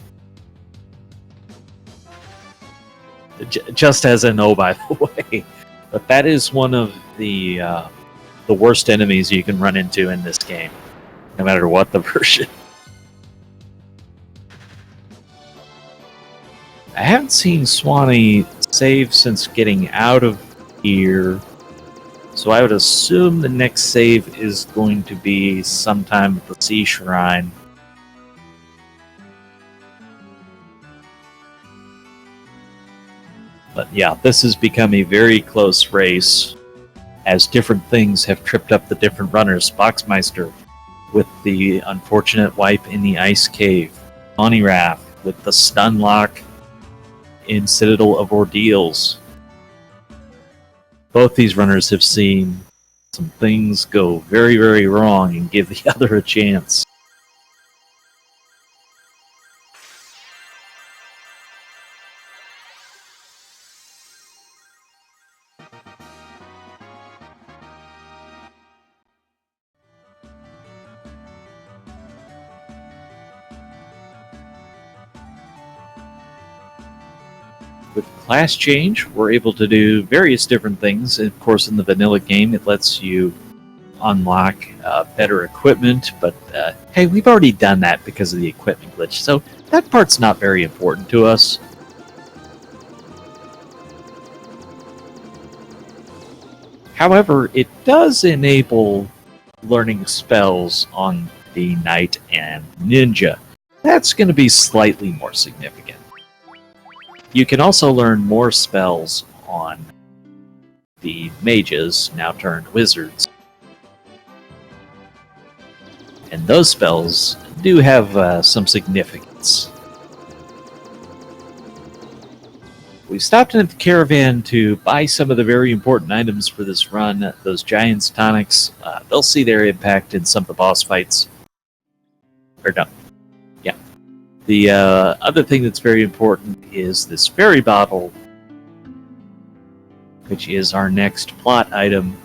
Just as an oh, by the way. But that is one of the worst enemies you can run into in this game, no matter what the version. I haven't seen Sawney save since getting out of here, so I would assume the next save is going to be sometime at the Sea Shrine. But yeah, this has become a very close race, as different things have tripped up the different runners. Boxmeister with the unfortunate wipe in the Ice Cave. Sawney Wrath with the stun lock in Citadel of Ordeals. Both these runners have seen some things go very, very wrong and give the other a chance. With class change, we're able to do various different things. Of course, in the vanilla game, it lets you unlock better equipment, but hey, we've already done that because of the equipment glitch, so that part's not very important to us. However, it does enable learning spells on the Knight and Ninja. That's going to be slightly more significant. You can also learn more spells on the mages, now turned wizards. And those spells do have some significance. We stopped in at the caravan to buy some of the very important items for this run. Those Giants tonics, they'll see their impact in some of the boss fights. Or no. Yeah. The other thing that's very important is this fairy bottle, which is our next plot item.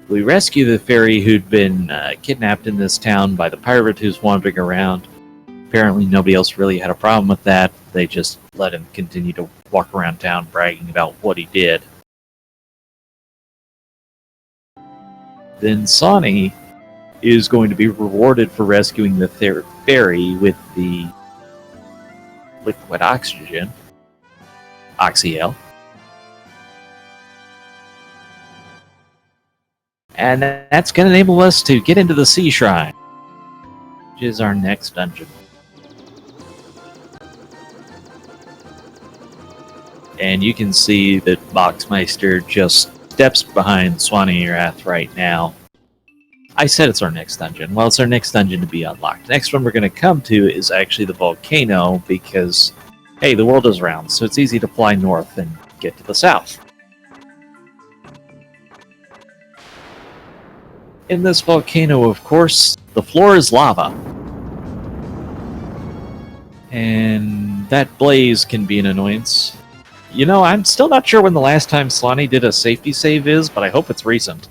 We rescue the fairy who'd been kidnapped in this town by the pirate who's wandering around. Apparently nobody else really had a problem with that. They just let him continue to walk around town bragging about what he did. Then Sonny is going to be rewarded for rescuing the fairy with the liquid oxygen, Oxyel. And that's going to enable us to get into the Sea Shrine, which is our next dungeon. And you can see that Boxmeister just steps behind Swanee Wrath right now. I said it's our next dungeon. Well, it's our next dungeon to be unlocked. The next one we're going to come to is actually the volcano because, hey, the world is round, so it's easy to fly north and get to the south. In this volcano, of course, the floor is lava. And that blaze can be an annoyance. You know, I'm still not sure when the last time Swanee did a safety save is, but I hope it's recent.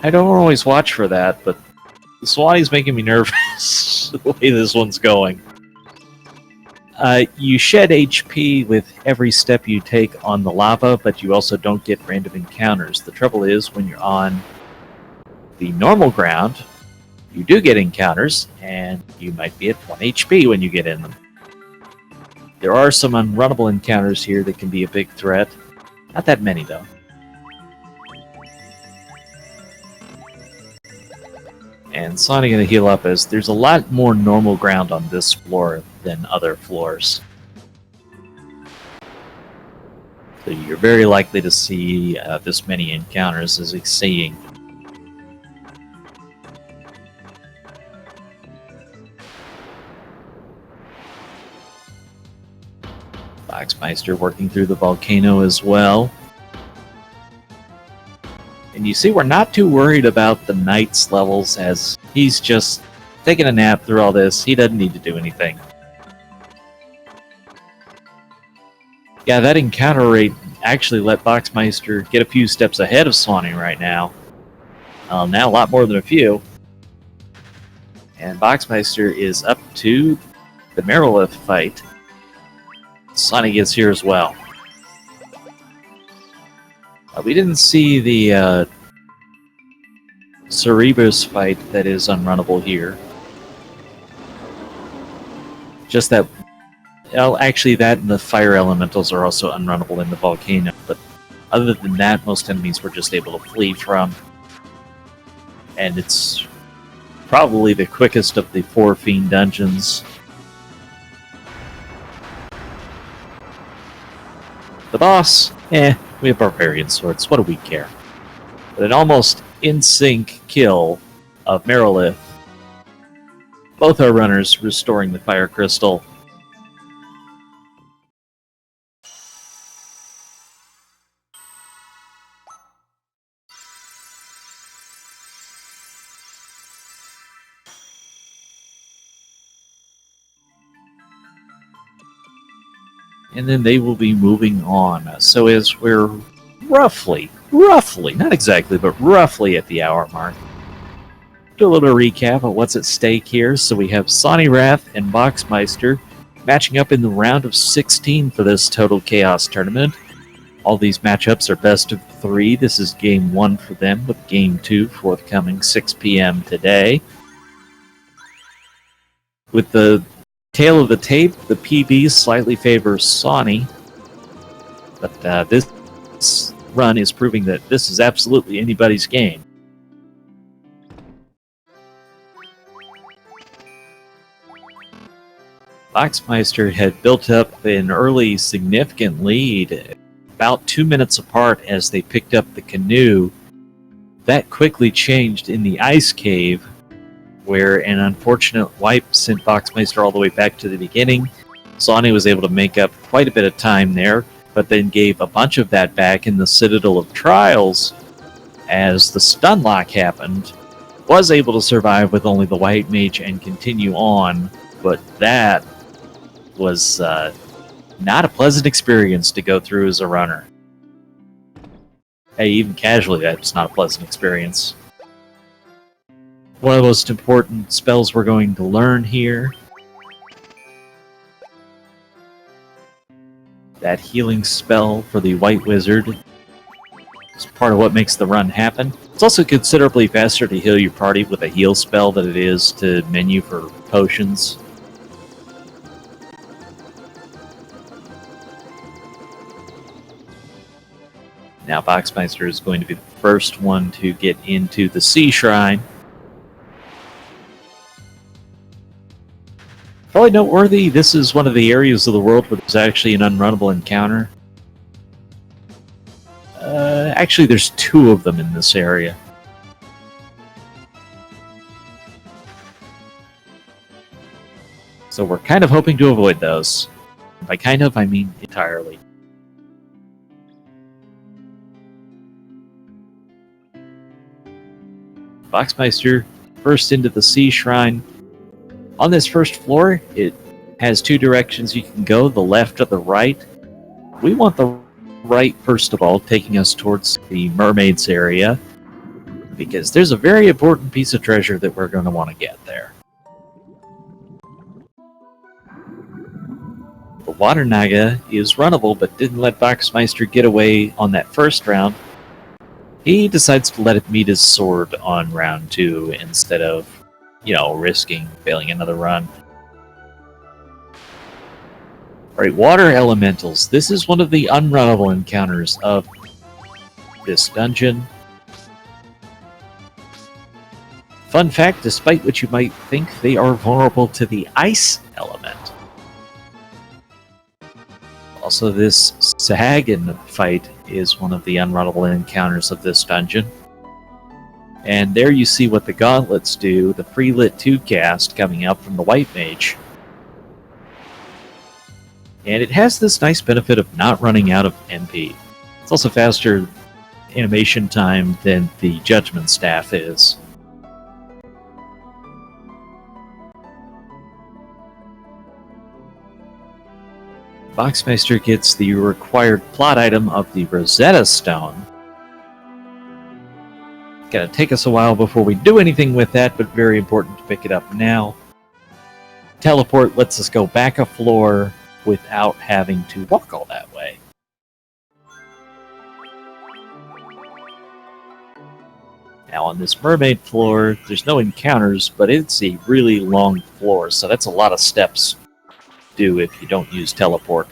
I don't always watch for that, but Swanee's making me nervous the way this one's going. You shed HP with every step you take on the lava, but you also don't get random encounters. The trouble is, when you're on the normal ground, you do get encounters, and you might be at 1 HP when you get in them. There are some unrunnable encounters here that can be a big threat. Not that many, though. And Sonic going to heal up as there's a lot more normal ground on this floor than other floors. So you're very likely to see this many encounters as he's seeing. Boxmeister working through the volcano as well. And you see, we're not too worried about the Knight's levels, as he's just taking a nap through all this. He doesn't need to do anything. Yeah, that encounter rate actually let Boxmeister get a few steps ahead of Swanee right now. Now a lot more than a few. And Boxmeister is up to the Merilith fight. Swanee gets here as well. We didn't see the Cerebrus fight that is unrunnable here. Just that, well, actually that and the fire elementals are also unrunnable in the volcano, but other than that, most enemies were just able to flee from. And it's probably the quickest of the 4 Fiend dungeons. The boss, we have barbarian swords, what do we care? But an almost in-sync kill of Merilith. Both our runners restoring the fire crystal. And then they will be moving on. So as we're roughly, not exactly, but roughly at the hour mark, do a little recap of what's at stake here. So we have Swanee Wrath and Boxmeister matching up in the round of 16 for this Total Chaos tournament. All these matchups are best of 3. This is game 1 for them, with game 2 forthcoming 6 p.m. today. With the tail of the tape, the PB slightly favors Swanee, but this run is proving that this is absolutely anybody's game. Boxmeister had built up an early significant lead, about 2 minutes apart as they picked up the canoe. That quickly changed in the ice cave, where an unfortunate wipe sent Boxmeister all the way back to the beginning. Swanee was able to make up quite a bit of time there, but then gave a bunch of that back in the Citadel of Trials as the stun lock happened. Was able to survive with only the White Mage and continue on, but that was not a pleasant experience to go through as a runner. Hey, even casually, that's not a pleasant experience. One of the most important spells we're going to learn here. That healing spell for the White Wizard is part of what makes the run happen. It's also considerably faster to heal your party with a heal spell than it is to menu for potions. Now Boxmeister is going to be the first one to get into the Sea Shrine. Probably noteworthy, this is one of the areas of the world where there's actually an unrunnable encounter. Actually, there's two of them in this area. So we're kind of hoping to avoid those. By kind of, I mean entirely. Boxmeister, first into the Sea Shrine. On this first floor, it has two directions you can go, the left or the right. We want the right, first of all, taking us towards the mermaids area, because there's a very important piece of treasure that we're going to want to get there. The Water Naga is runnable, but didn't let Boxmeister get away on that first round. He decides to let it meet his sword on round 2 instead of, risking failing another run. Alright, Water Elementals. This is one of the unrunnable encounters of this dungeon. Fun fact, despite what you might think, they are vulnerable to the Ice element. Also, this Sahagan fight is one of the unrunnable encounters of this dungeon. And there you see what the gauntlets do, the free lit 2 cast coming up from the White Mage. And it has this nice benefit of not running out of MP. It's also faster animation time than the Judgment Staff is. Boxmeister gets the required plot item of the Rosetta Stone. Gonna take us a while before we do anything with that, but very important to pick it up now. Teleport lets us go back a floor without having to walk all that way. Now on this mermaid floor, there's no encounters, but it's a really long floor, so that's a lot of steps to do if you don't use teleport.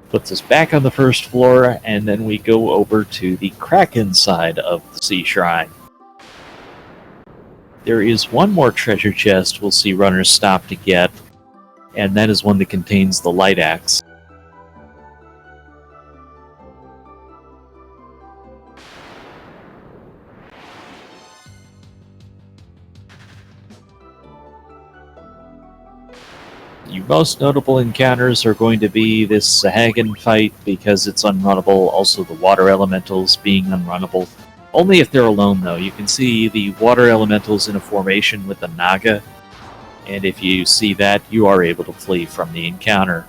Puts us back on the first floor, and then we go over to the Kraken side of the Sea Shrine. There is one more treasure chest we'll see runners stop to get, and that is one that contains the light axe. Your most notable encounters are going to be this Sahagan fight because it's unrunnable, also the water elementals being unrunnable. Only if they're alone, though. You can see the water elementals in a formation with the Naga, and if you see that, you are able to flee from the encounter.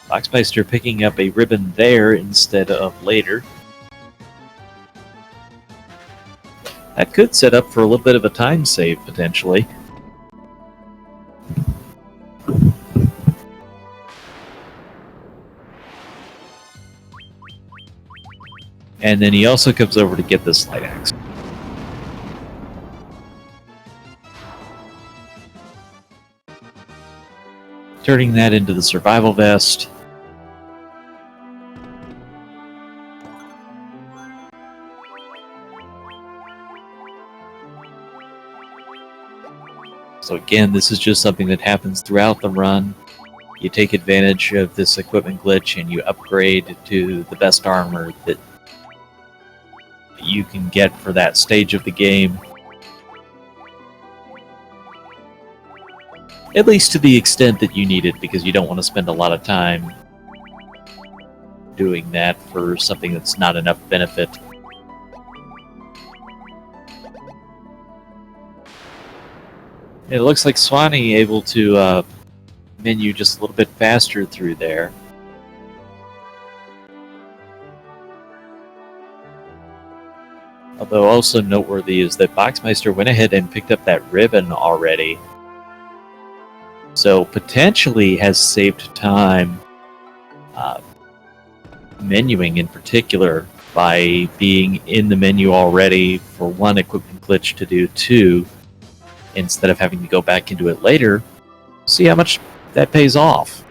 Boxmeister picking up a ribbon there instead of later. That could set up for a little bit of a time save, potentially. And then he also comes over to get this light axe. Turning that into the survival vest. So again, this is just something that happens throughout the run. You take advantage of this equipment glitch and you upgrade to the best armor that you can get for that stage of the game. At least to the extent that you need it, because you don't want to spend a lot of time doing that for something that's not enough benefit. It looks like Swanee able to menu just a little bit faster through there. Although also noteworthy is that Boxmeister went ahead and picked up that ribbon already. So potentially has saved time menuing in particular by being in the menu already for one equipment glitch to do two instead of having to go back into it later. See how much that pays off.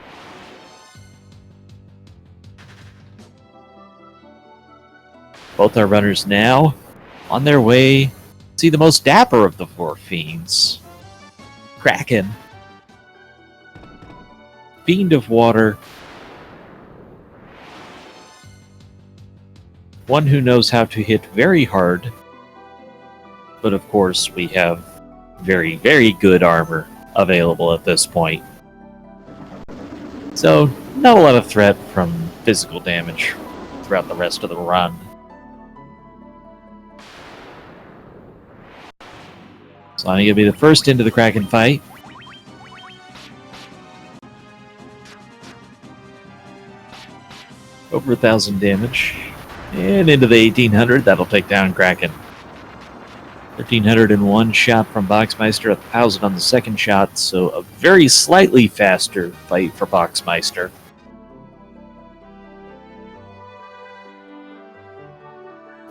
Both our runners now on their way to see the most dapper of the four fiends. Kraken. Fiend of water. One who knows how to hit very hard. But of course we have very, very good armor available at this point. So, not a lot of threat from physical damage throughout the rest of the run. Sonny will be the first into the Kraken fight. Over 1,000 damage. And into the 1,800, that'll take down Kraken. 1,300 in one shot from Boxmeister, 1,000 on the second shot, so a very slightly faster fight for Boxmeister.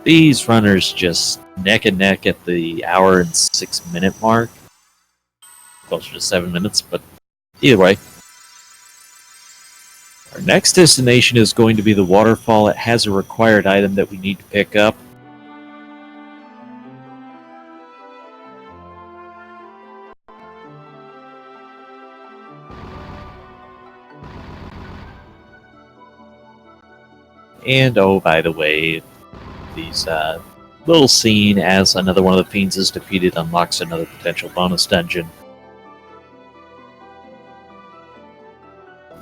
These runners just neck and neck at the hour and 6 minute mark. Closer to 7 minutes, but either way. Our next destination is going to be the waterfall. It has a required item that we need to pick up. And oh, by the way, these little scene as another one of the fiends is defeated unlocks another potential bonus dungeon.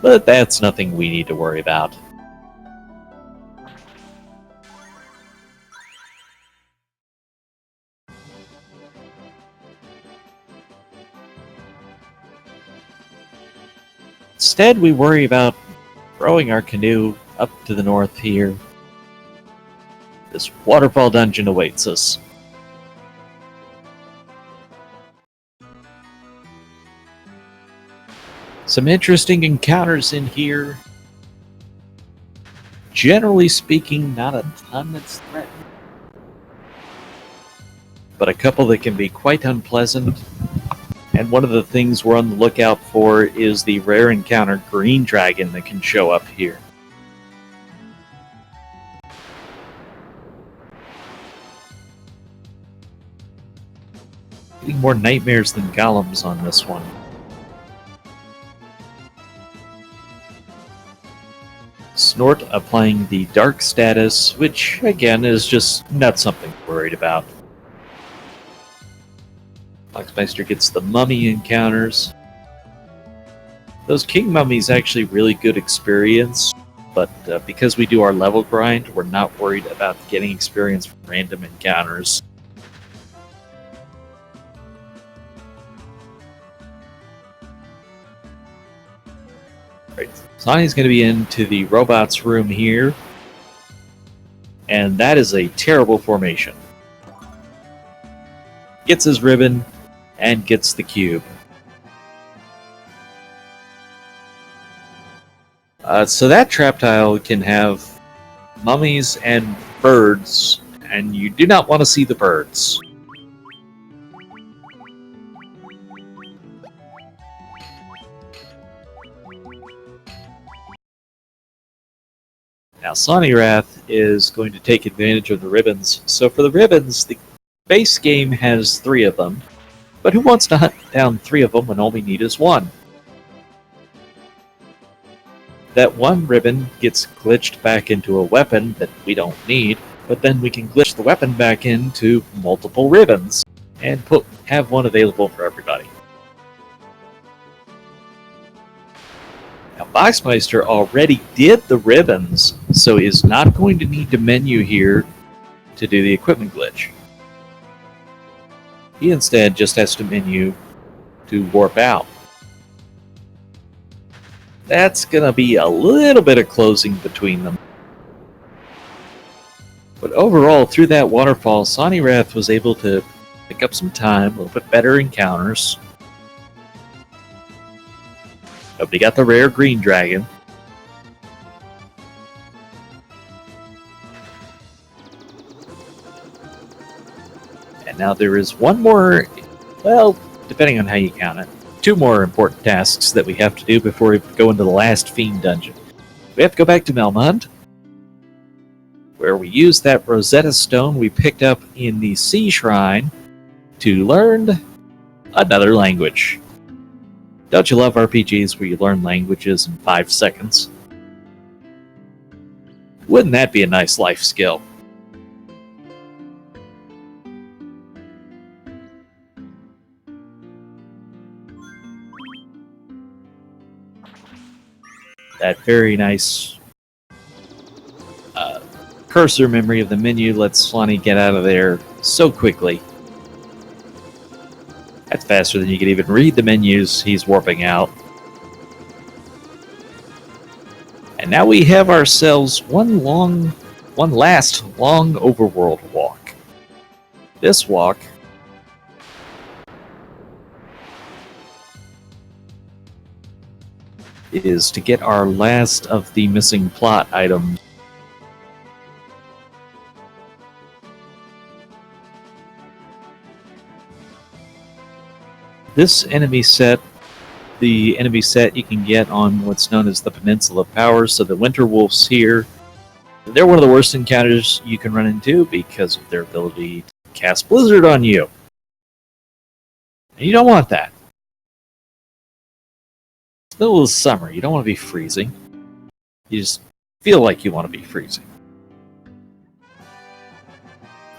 But that's nothing we need to worry about. Instead, we worry about rowing our canoe up to the north here. This waterfall dungeon awaits us. Some interesting encounters in here. Generally speaking, not a ton that's threatened, but a couple that can be quite unpleasant. And one of the things we're on the lookout for is the rare encounter green dragon that can show up here. Getting more nightmares than golems on this one. Snort applying the dark status, which again is just not something we're worried about. Boxmeister gets the mummy encounters. Those king mummies actually really good experience, but because we do our level grind, we're not worried about getting experience from random encounters. Sonny's going to be into the robots room here, and that is a terrible formation. Gets his ribbon, and gets the cube. So that trap tile can have mummies and birds, and you do not want to see the birds. Now, Sonny Wrath is going to take advantage of the ribbons. So for the ribbons, the base game has 3 of them. But who wants to hunt down 3 of them when all we need is 1? That one ribbon gets glitched back into a weapon that we don't need, but then we can glitch the weapon back into multiple ribbons and have one available for everybody. Now, Boxmeister already did the ribbons, so is not going to need to menu here to do the equipment glitch. He instead just has to menu to warp out. That's gonna be a little bit of closing between them. But overall, through that waterfall, Sonirath was able to pick up some time, a little bit better encounters. Nobody got the rare green dragon. And now there is one more, well, depending on how you count it, 2 more important tasks that we have to do before we go into the last Fiend dungeon. We have to go back to Melmond, where we use that Rosetta Stone we picked up in the Sea Shrine to learn another language. Don't you love RPGs where you learn languages in 5 seconds? Wouldn't that be a nice life skill? That very nice cursor memory of the menu lets Swanee get out of there so quickly. That's faster than you can even read the menus. He's warping out. And now we have ourselves one last long overworld walk. This walk is to get our last of the missing plot items. This enemy set, the enemy set you can get on what's known as the Peninsula of Power, so the Winter Wolves here, they're one of the worst encounters you can run into because of their ability to cast Blizzard on you. And you don't want that. It's the middle of summer, you don't want to be freezing. You just feel like you want to be freezing.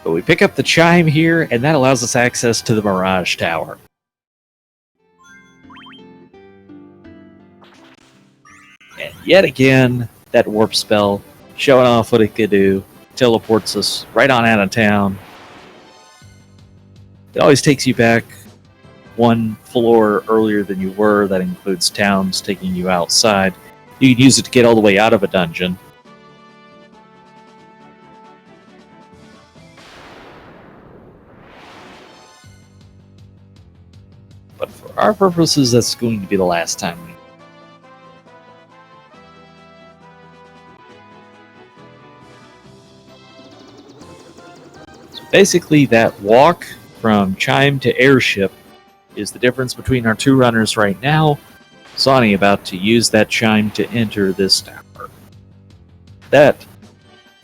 But we pick up the chime here, and that allows us access to the Mirage Tower. And yet again, that warp spell, showing off what it could do, teleports us right on out of town. It always takes you back one floor earlier than you were. That includes towns taking you outside. You can use it to get all the way out of a dungeon. But for our purposes, that's going to be the last time we. Basically, that walk from Chime to Airship is the difference between our 2 runners right now. Sonny about to use that Chime to enter this tower. That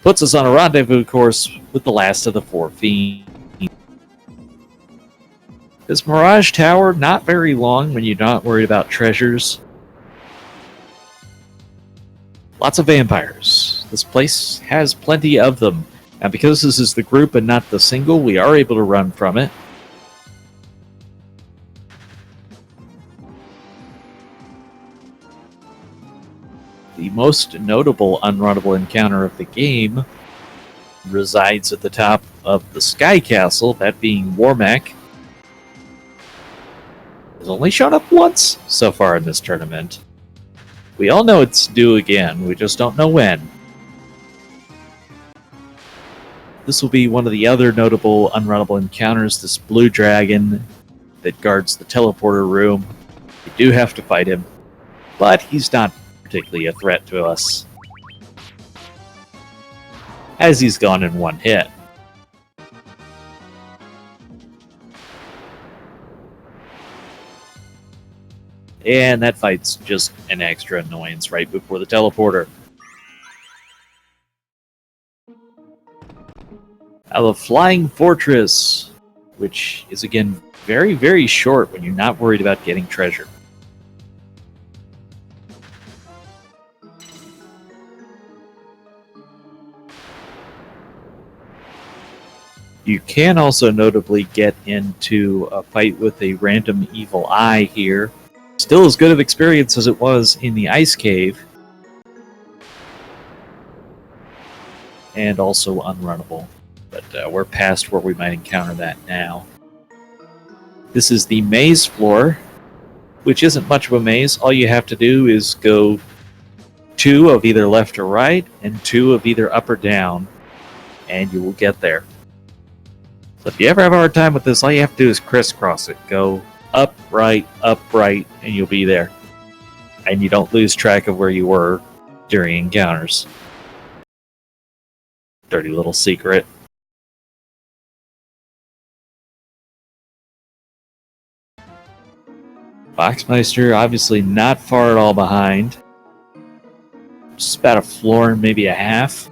puts us on a rendezvous course with the last of the 4 Fiends. This Mirage Tower, not very long when you're not worried about treasures. Lots of vampires. This place has plenty of them. Now, because this is the group and not the single, we are able to run from it. The most notable unrunnable encounter of the game resides at the top of the Sky Castle, that being Warmac. It's only shown up once so far in this tournament. We all know it's due again, we just don't know when. This will be one of the other notable unrunnable encounters, this blue dragon that guards the teleporter room. We do have to fight him, but he's not particularly a threat to us, as he's gone in one hit. And that fight's just an extra annoyance right before the teleporter. Now the Flying Fortress, which is again very, very short when you're not worried about getting treasure. You can also notably get into a fight with a random evil eye here. Still as good of experience as it was in the Ice Cave. And also unrunnable. But we're past where we might encounter that now. This is the maze floor, which isn't much of a maze. All you have to do is go 2 of either left or right, and 2 of either up or down, and you will get there. So if you ever have a hard time with this, all you have to do is crisscross it. Go up, right, and you'll be there. And you don't lose track of where you were during encounters. Dirty little secret. Boxmeister, obviously not far at all behind. Just about a floor and maybe a half.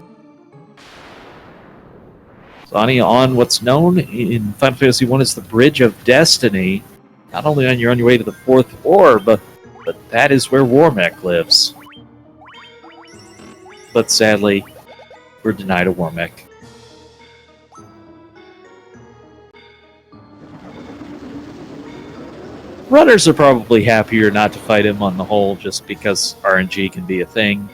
Sonny on what's known in Final Fantasy 1 as the Bridge of Destiny. Not only on your way to the 4th orb, but that is where Warmech lives. But sadly, we're denied a Warmech. Runners are probably happier not to fight him on the whole, just because RNG can be a thing.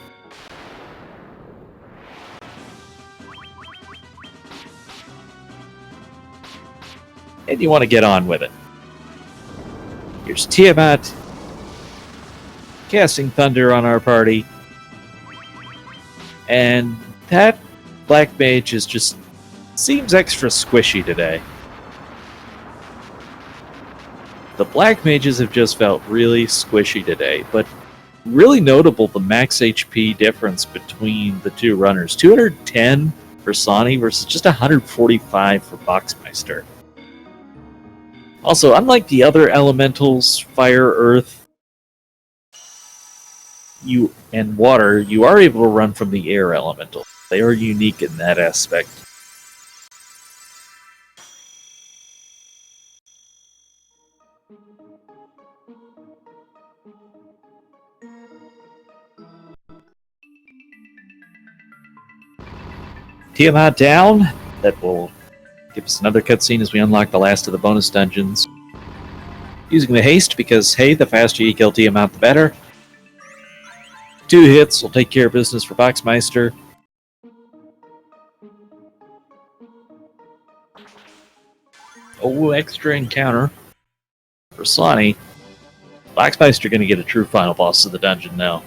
And you want to get on with it. Here's Tiamat casting thunder on our party. And that black mage seems extra squishy today. The black mages have just felt really squishy today, but really notable the max HP difference between the two runners. 210 for Sonny versus just 145 for Boxmeister. Also, unlike the other elementals, fire, earth, and water, you are able to run from the air elemental. They are unique in that aspect. Tiamat down. That will give us another cutscene as we unlock the last of the bonus dungeons. Using the haste because, hey, the faster you kill Tiamat, the better. 2 hits will take care of business for Boxmeister. Oh, extra encounter for Sonny. Boxmeister going to get a true final boss of the dungeon now.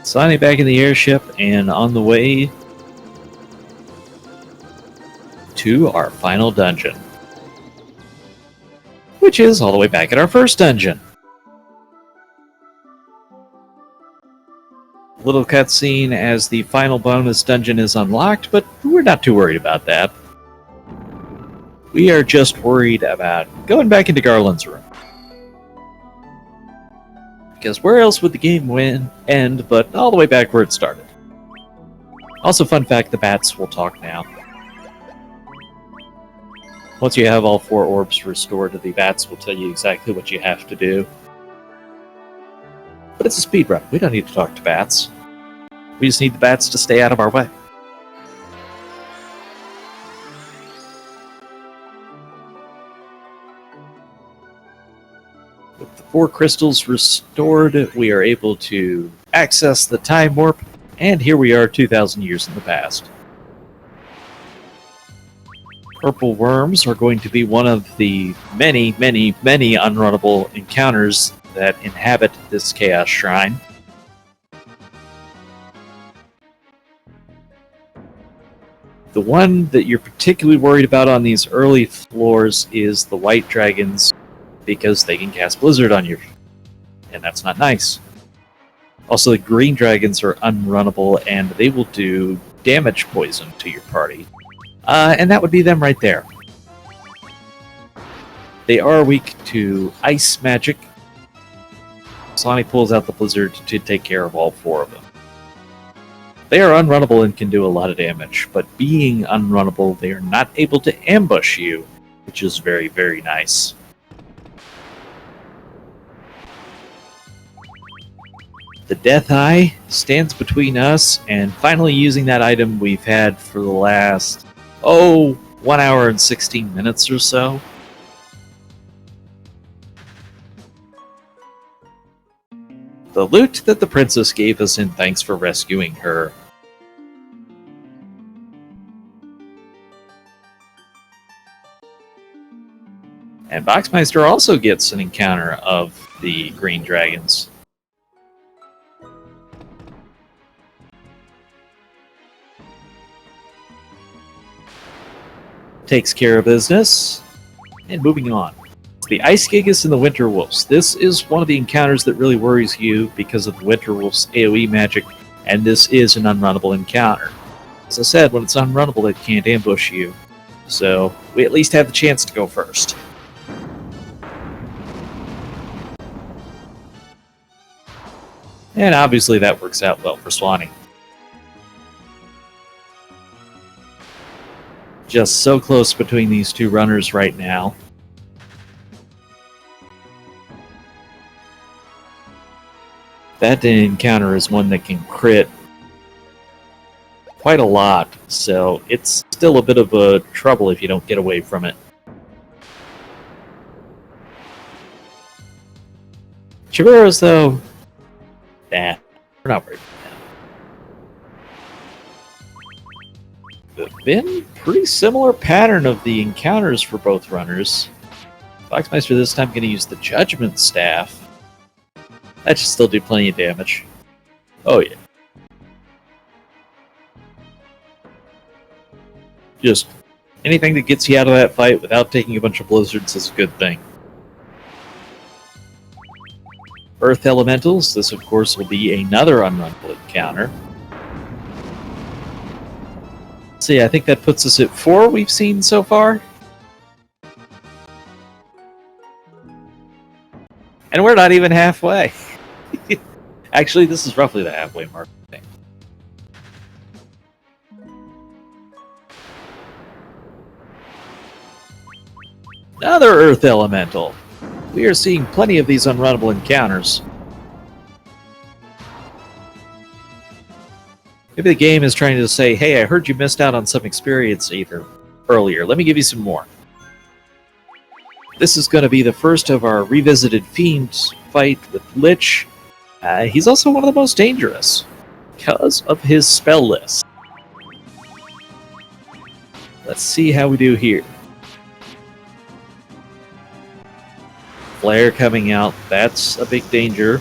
Sonny back in the airship and on the way to our final dungeon, which is all the way back at our first dungeon. Little cutscene as the final bonus dungeon is unlocked, but we're not too worried about that. We are just worried about going back into Garland's room. Because where else would the game end but all the way back where it started? Also, fun fact, the bats will talk now. Once you have all 4 orbs restored, the bats will tell you exactly what you have to do. But it's a speedrun. We don't need to talk to bats. We just need the bats to stay out of our way. With the 4 crystals restored, we are able to access the time warp, and here we are 2,000 years in the past. Purple worms are going to be one of the many, many, many unrunnable encounters that inhabit this Chaos Shrine. The one that you're particularly worried about on these early floors is the white dragons, because they can cast Blizzard on you, and that's not nice. Also, the green dragons are unrunnable, and they will do damage poison to your party. And that would be them right there. They are weak to ice magic. Sonny pulls out the Blizzard to take care of all 4 of them. They are unrunnable and can do a lot of damage, but being unrunnable, they are not able to ambush you, which is very, very nice. The Death Eye stands between us and finally using that item we've had for the last, 1 hour and 16 minutes or so. The loot that the princess gave us in thanks for rescuing her. And Boxmeister also gets an encounter of the green dragons. Takes care of business. And moving on. The Ice Gigas and the Winter Wolves. This is one of the encounters that really worries you because of the Winter Wolves' AoE magic, and this is an unrunnable encounter. As I said, when it's unrunnable, it can't ambush you. So, we at least have the chance to go first. And obviously that works out well for Swanee. Just so close between these two runners right now. That encounter is one that can crit quite a lot, so it's still a bit of a trouble if you don't get away from it. Chimeras, though, nah, we're not worried about them. Been pretty similar pattern of the encounters for both runners. Boxmeister this time going to use the Judgment Staff. That should still do plenty of damage. Oh yeah. Just anything that gets you out of that fight without taking a bunch of blizzards is a good thing. Earth Elementals, this of course will be another unrunnable encounter. See, I think that puts us at 4 we've seen so far. And we're not even halfway. Actually, this is roughly the halfway mark, I think. Another Earth Elemental. We are seeing plenty of these unrunnable encounters. Maybe the game is trying to say, hey, I heard you missed out on some experience earlier. Let me give you some more. This is going to be the first of our revisited Fiends fight with Lich. He's also one of the most dangerous because of his spell list. Let's see how we do here. Flare coming out, that's a big danger.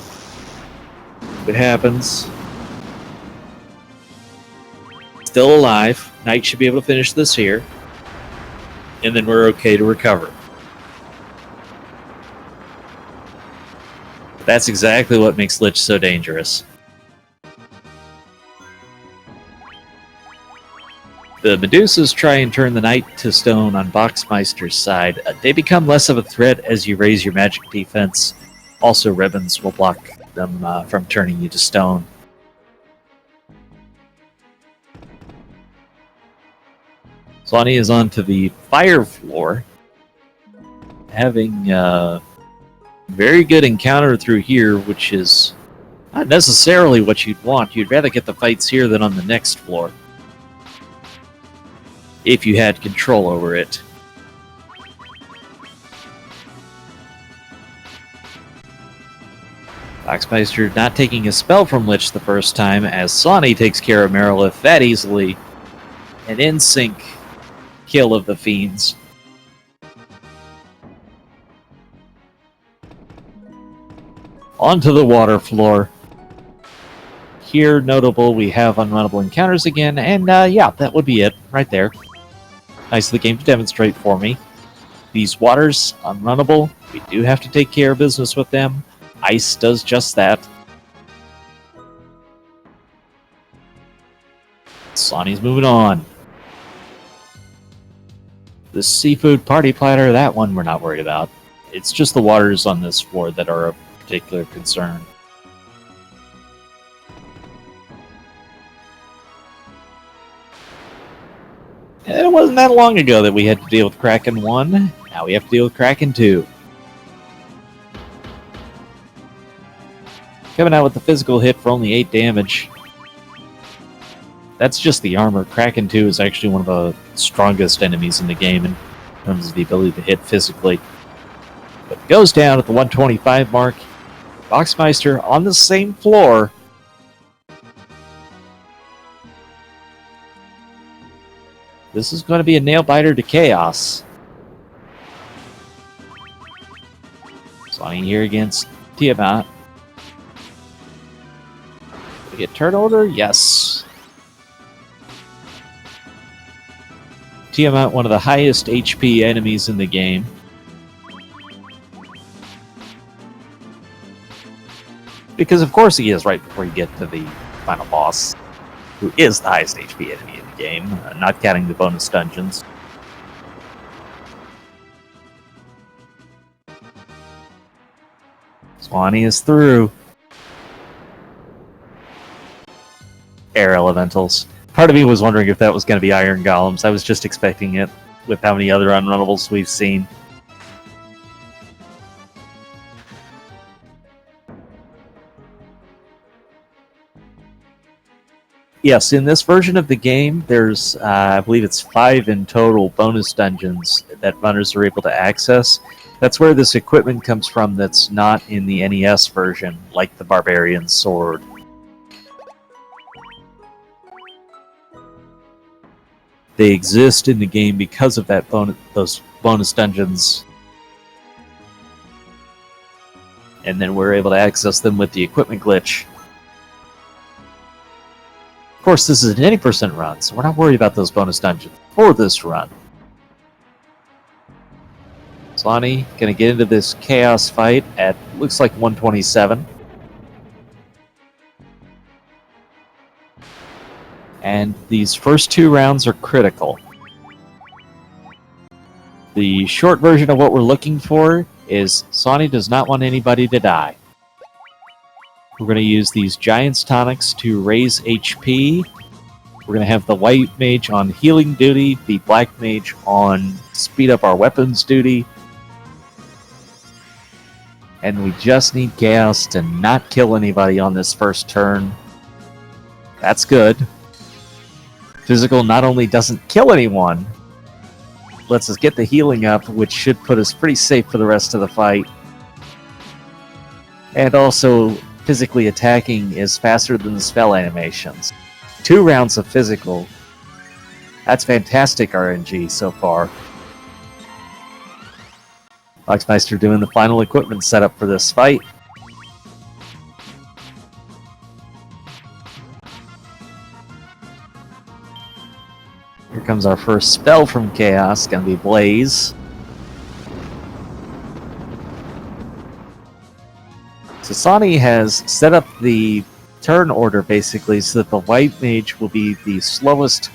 If it happens. Still alive. Knight should be able to finish this here. And then we're okay to recover. That's exactly what makes Lich so dangerous. The Medusas try and turn the Knight to stone on Boxmeister's side. They become less of a threat as you raise your magic defense. Also, ribbons will block them from turning you to stone. Swanee is on to the fire floor, having very good encounter through here, which is not necessarily what you'd want. You'd rather get the fights here than on the next floor, if you had control over it. Boxmeister not taking a spell from Lich the first time, as Swanee takes care of Marilith that easily. An in-sync kill of the Fiends. Onto the water floor. Here, notable, we have unrunnable encounters again, and yeah, that would be it, right there. Nice of the game to demonstrate for me. These waters, unrunnable, we do have to take care of business with them. Ice does just that. Swanee's moving on. The seafood party platter, that one we're not worried about. It's just the waters on this floor that are of particular concern. And it wasn't that long ago that we had to deal with Kraken 1. Now we have to deal with Kraken 2. Coming out with the physical hit for only 8 damage. That's just the armor. Kraken 2 is actually one of the strongest enemies in the game in terms of the ability to hit physically. But it goes down at the 125 mark. Boxmeister on the same floor. This is going to be a nail-biter to Chaos. Swanee here against Tiamat. We get turn order? Yes. Tiamat, one of the highest HP enemies in the game. Because of course he is right before you get to the final boss, who is the highest HP enemy in the game, not counting the bonus dungeons. Swanee is through. Air Elementals. Part of me was wondering if that was going to be Iron Golems. I was just expecting it with how many other unrunnables we've seen. Yes, in this version of the game, there's, I believe it's 5 in total bonus dungeons that runners are able to access. That's where this equipment comes from that's not in the NES version, like the Barbarian Sword. They exist in the game because of that those bonus dungeons. And then we're able to access them with the equipment glitch. Of course, this is an 80% run, so we're not worried about those bonus dungeons for this run. Swanee gonna get into this Chaos fight at, looks like 127. And these first 2 rounds are critical. The short version of what we're looking for is Swanee does not want anybody to die. We're going to use these Giant's Tonics to raise HP. We're going to have the White Mage on healing duty, the Black Mage on speed up our weapons duty. And we just need Chaos to not kill anybody on this first turn. That's good. Physical not only doesn't kill anyone, lets us get the healing up, which should put us pretty safe for the rest of the fight. And also, physically attacking is faster than the spell animations. 2 rounds of physical. That's fantastic RNG so far. Boxmeister doing the final equipment setup for this fight. Here comes our first spell from Chaos, gonna be Blaze. So Swanee has set up the turn order basically so that the White Mage will be the slowest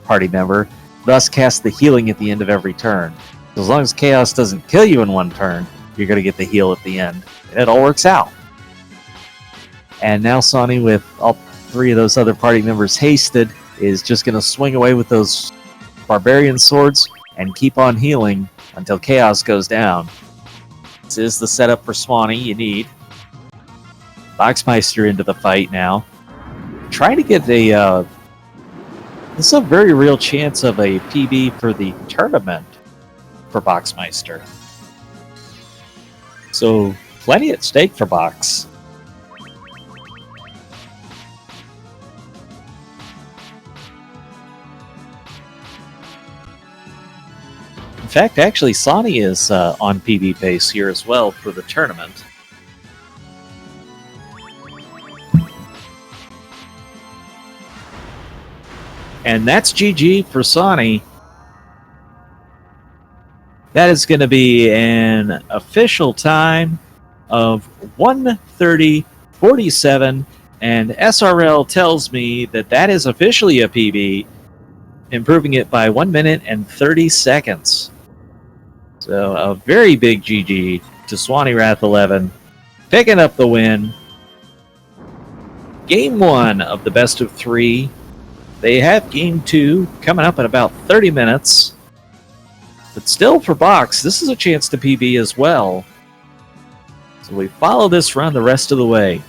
party member, thus cast the healing at the end of every turn. So as long as Chaos doesn't kill you in one turn, you're going to get the heal at the end. And it all works out. And now Swanee, with all 3 of those other party members hasted, is just going to swing away with those Barbarian Swords and keep on healing until Chaos goes down. This is the setup for Swanee you need. Boxmeister into the fight now. Trying to get a... this is a very real chance of a PB for the tournament for Boxmeister. So, plenty at stake for Box. In fact, actually, Swanee is on PB pace here as well for the tournament. And that's GG for Swanee. That is going to be an official time of 1:30:47, and SRL tells me that that is officially a PB, improving it by 1 minute and 30 seconds. So a very big GG to Swanee Wrath 11, picking up the win. Game 1 of the best of 3. They have Game 2 coming up in about 30 minutes. But still, for Box, this is a chance to PB as well. So we follow this run the rest of the way.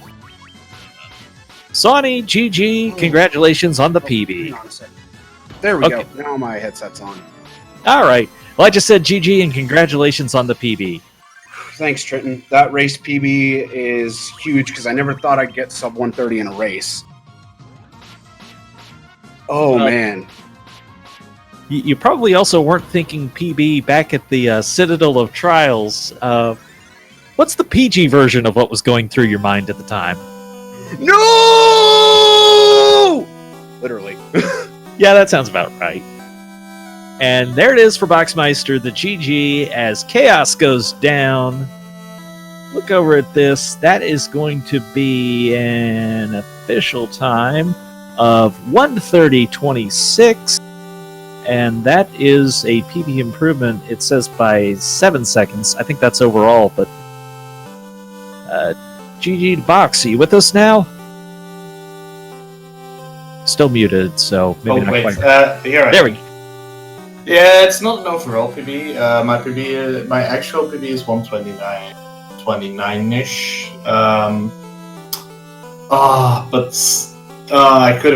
Swanee, GG, congratulations on the PB. Hang on a second. There we go. Now my headset's on. All right. Well, I just said GG and congratulations on the PB. Thanks, Trenton. That race PB is huge because I never thought I'd get sub 130 in a race. Oh, man. You probably also weren't thinking PB back at the Citadel of Trials. What's the PG version of what was going through your mind at the time? No! Literally. Yeah, that sounds about right. And there it is for Boxmeister, the GG, as Chaos goes down. Look over at this. That is going to be an official time of 1:30.26. And that is a PB improvement. It says by 7 seconds. I think that's overall, but GG to Box. Are you with us now? Still muted, so maybe not quite. Here There we go. Yeah, it's not an overall PB. My actual PB is 129-ish. I could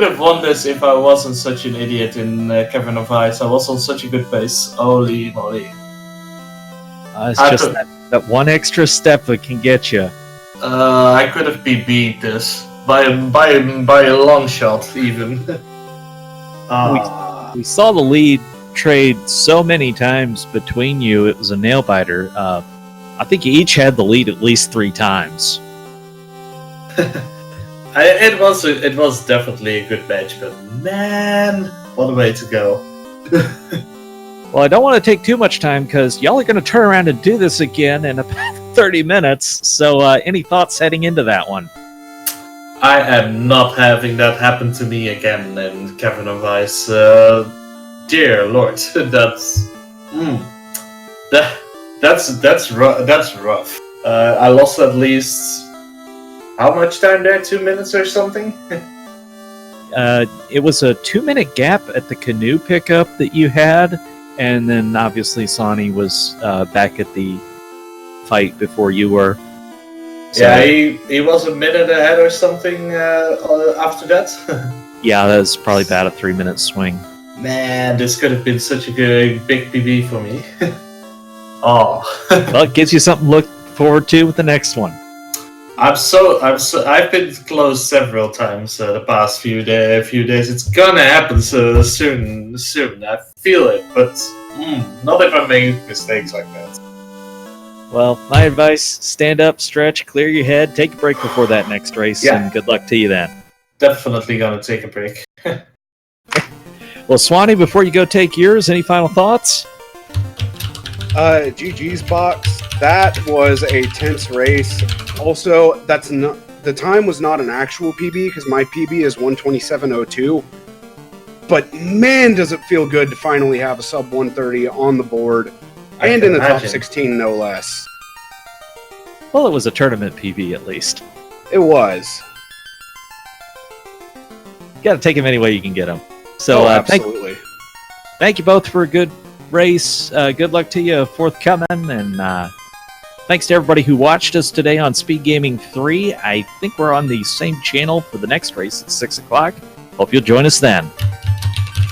have won this if I wasn't such an idiot in Cavern of Ice. I was on such a good pace. Holy moly! It's just that one extra step that can get you. I could have beat this by a long shot, even. We saw the lead trade so many times between you. It was a nail biter. I think you each had the lead at least 3 times. It was definitely a good match, but man, what a way to go! Well, I don't want to take too much time because y'all are going to turn around and do this again in about 30 minutes. So, any thoughts heading into that one? I am not having that happen to me again in Cavern of Ice. Dear Lord, that's rough. I lost at least how much time there? 2 minutes or something? It was a 2-minute gap at the canoe pickup that you had, and then obviously Sonny was back at the fight before you were. So, yeah, he was a minute ahead or something after that. Yeah, that was probably about a 3-minute swing. Man, this could have been such a good big PB for me. Oh. Well, it gives you something to look forward to with the next one. I've been close several times the past few days. It's gonna happen so soon. I feel it, but not if I make mistakes like that. Well, my advice, stand up, stretch, clear your head, take a break before that next race, and good luck to you then. Definitely gonna take a break. Well, Swanee, before you go take yours, any final thoughts? GG's Box. That was a tense race. Also, the time was not an actual PB because my PB is 127.02. But man, does it feel good to finally have a sub 130 on the board and in the top 16, no less. Well, it was a tournament PB at least. It was. You got to take them any way you can get them. So, absolutely. Thank you both for a good race. Good luck to you forthcoming, and thanks to everybody who watched us today on Speed Gaming 3. I think we're on the same channel for the next race at 6 o'clock. Hope you'll join us then.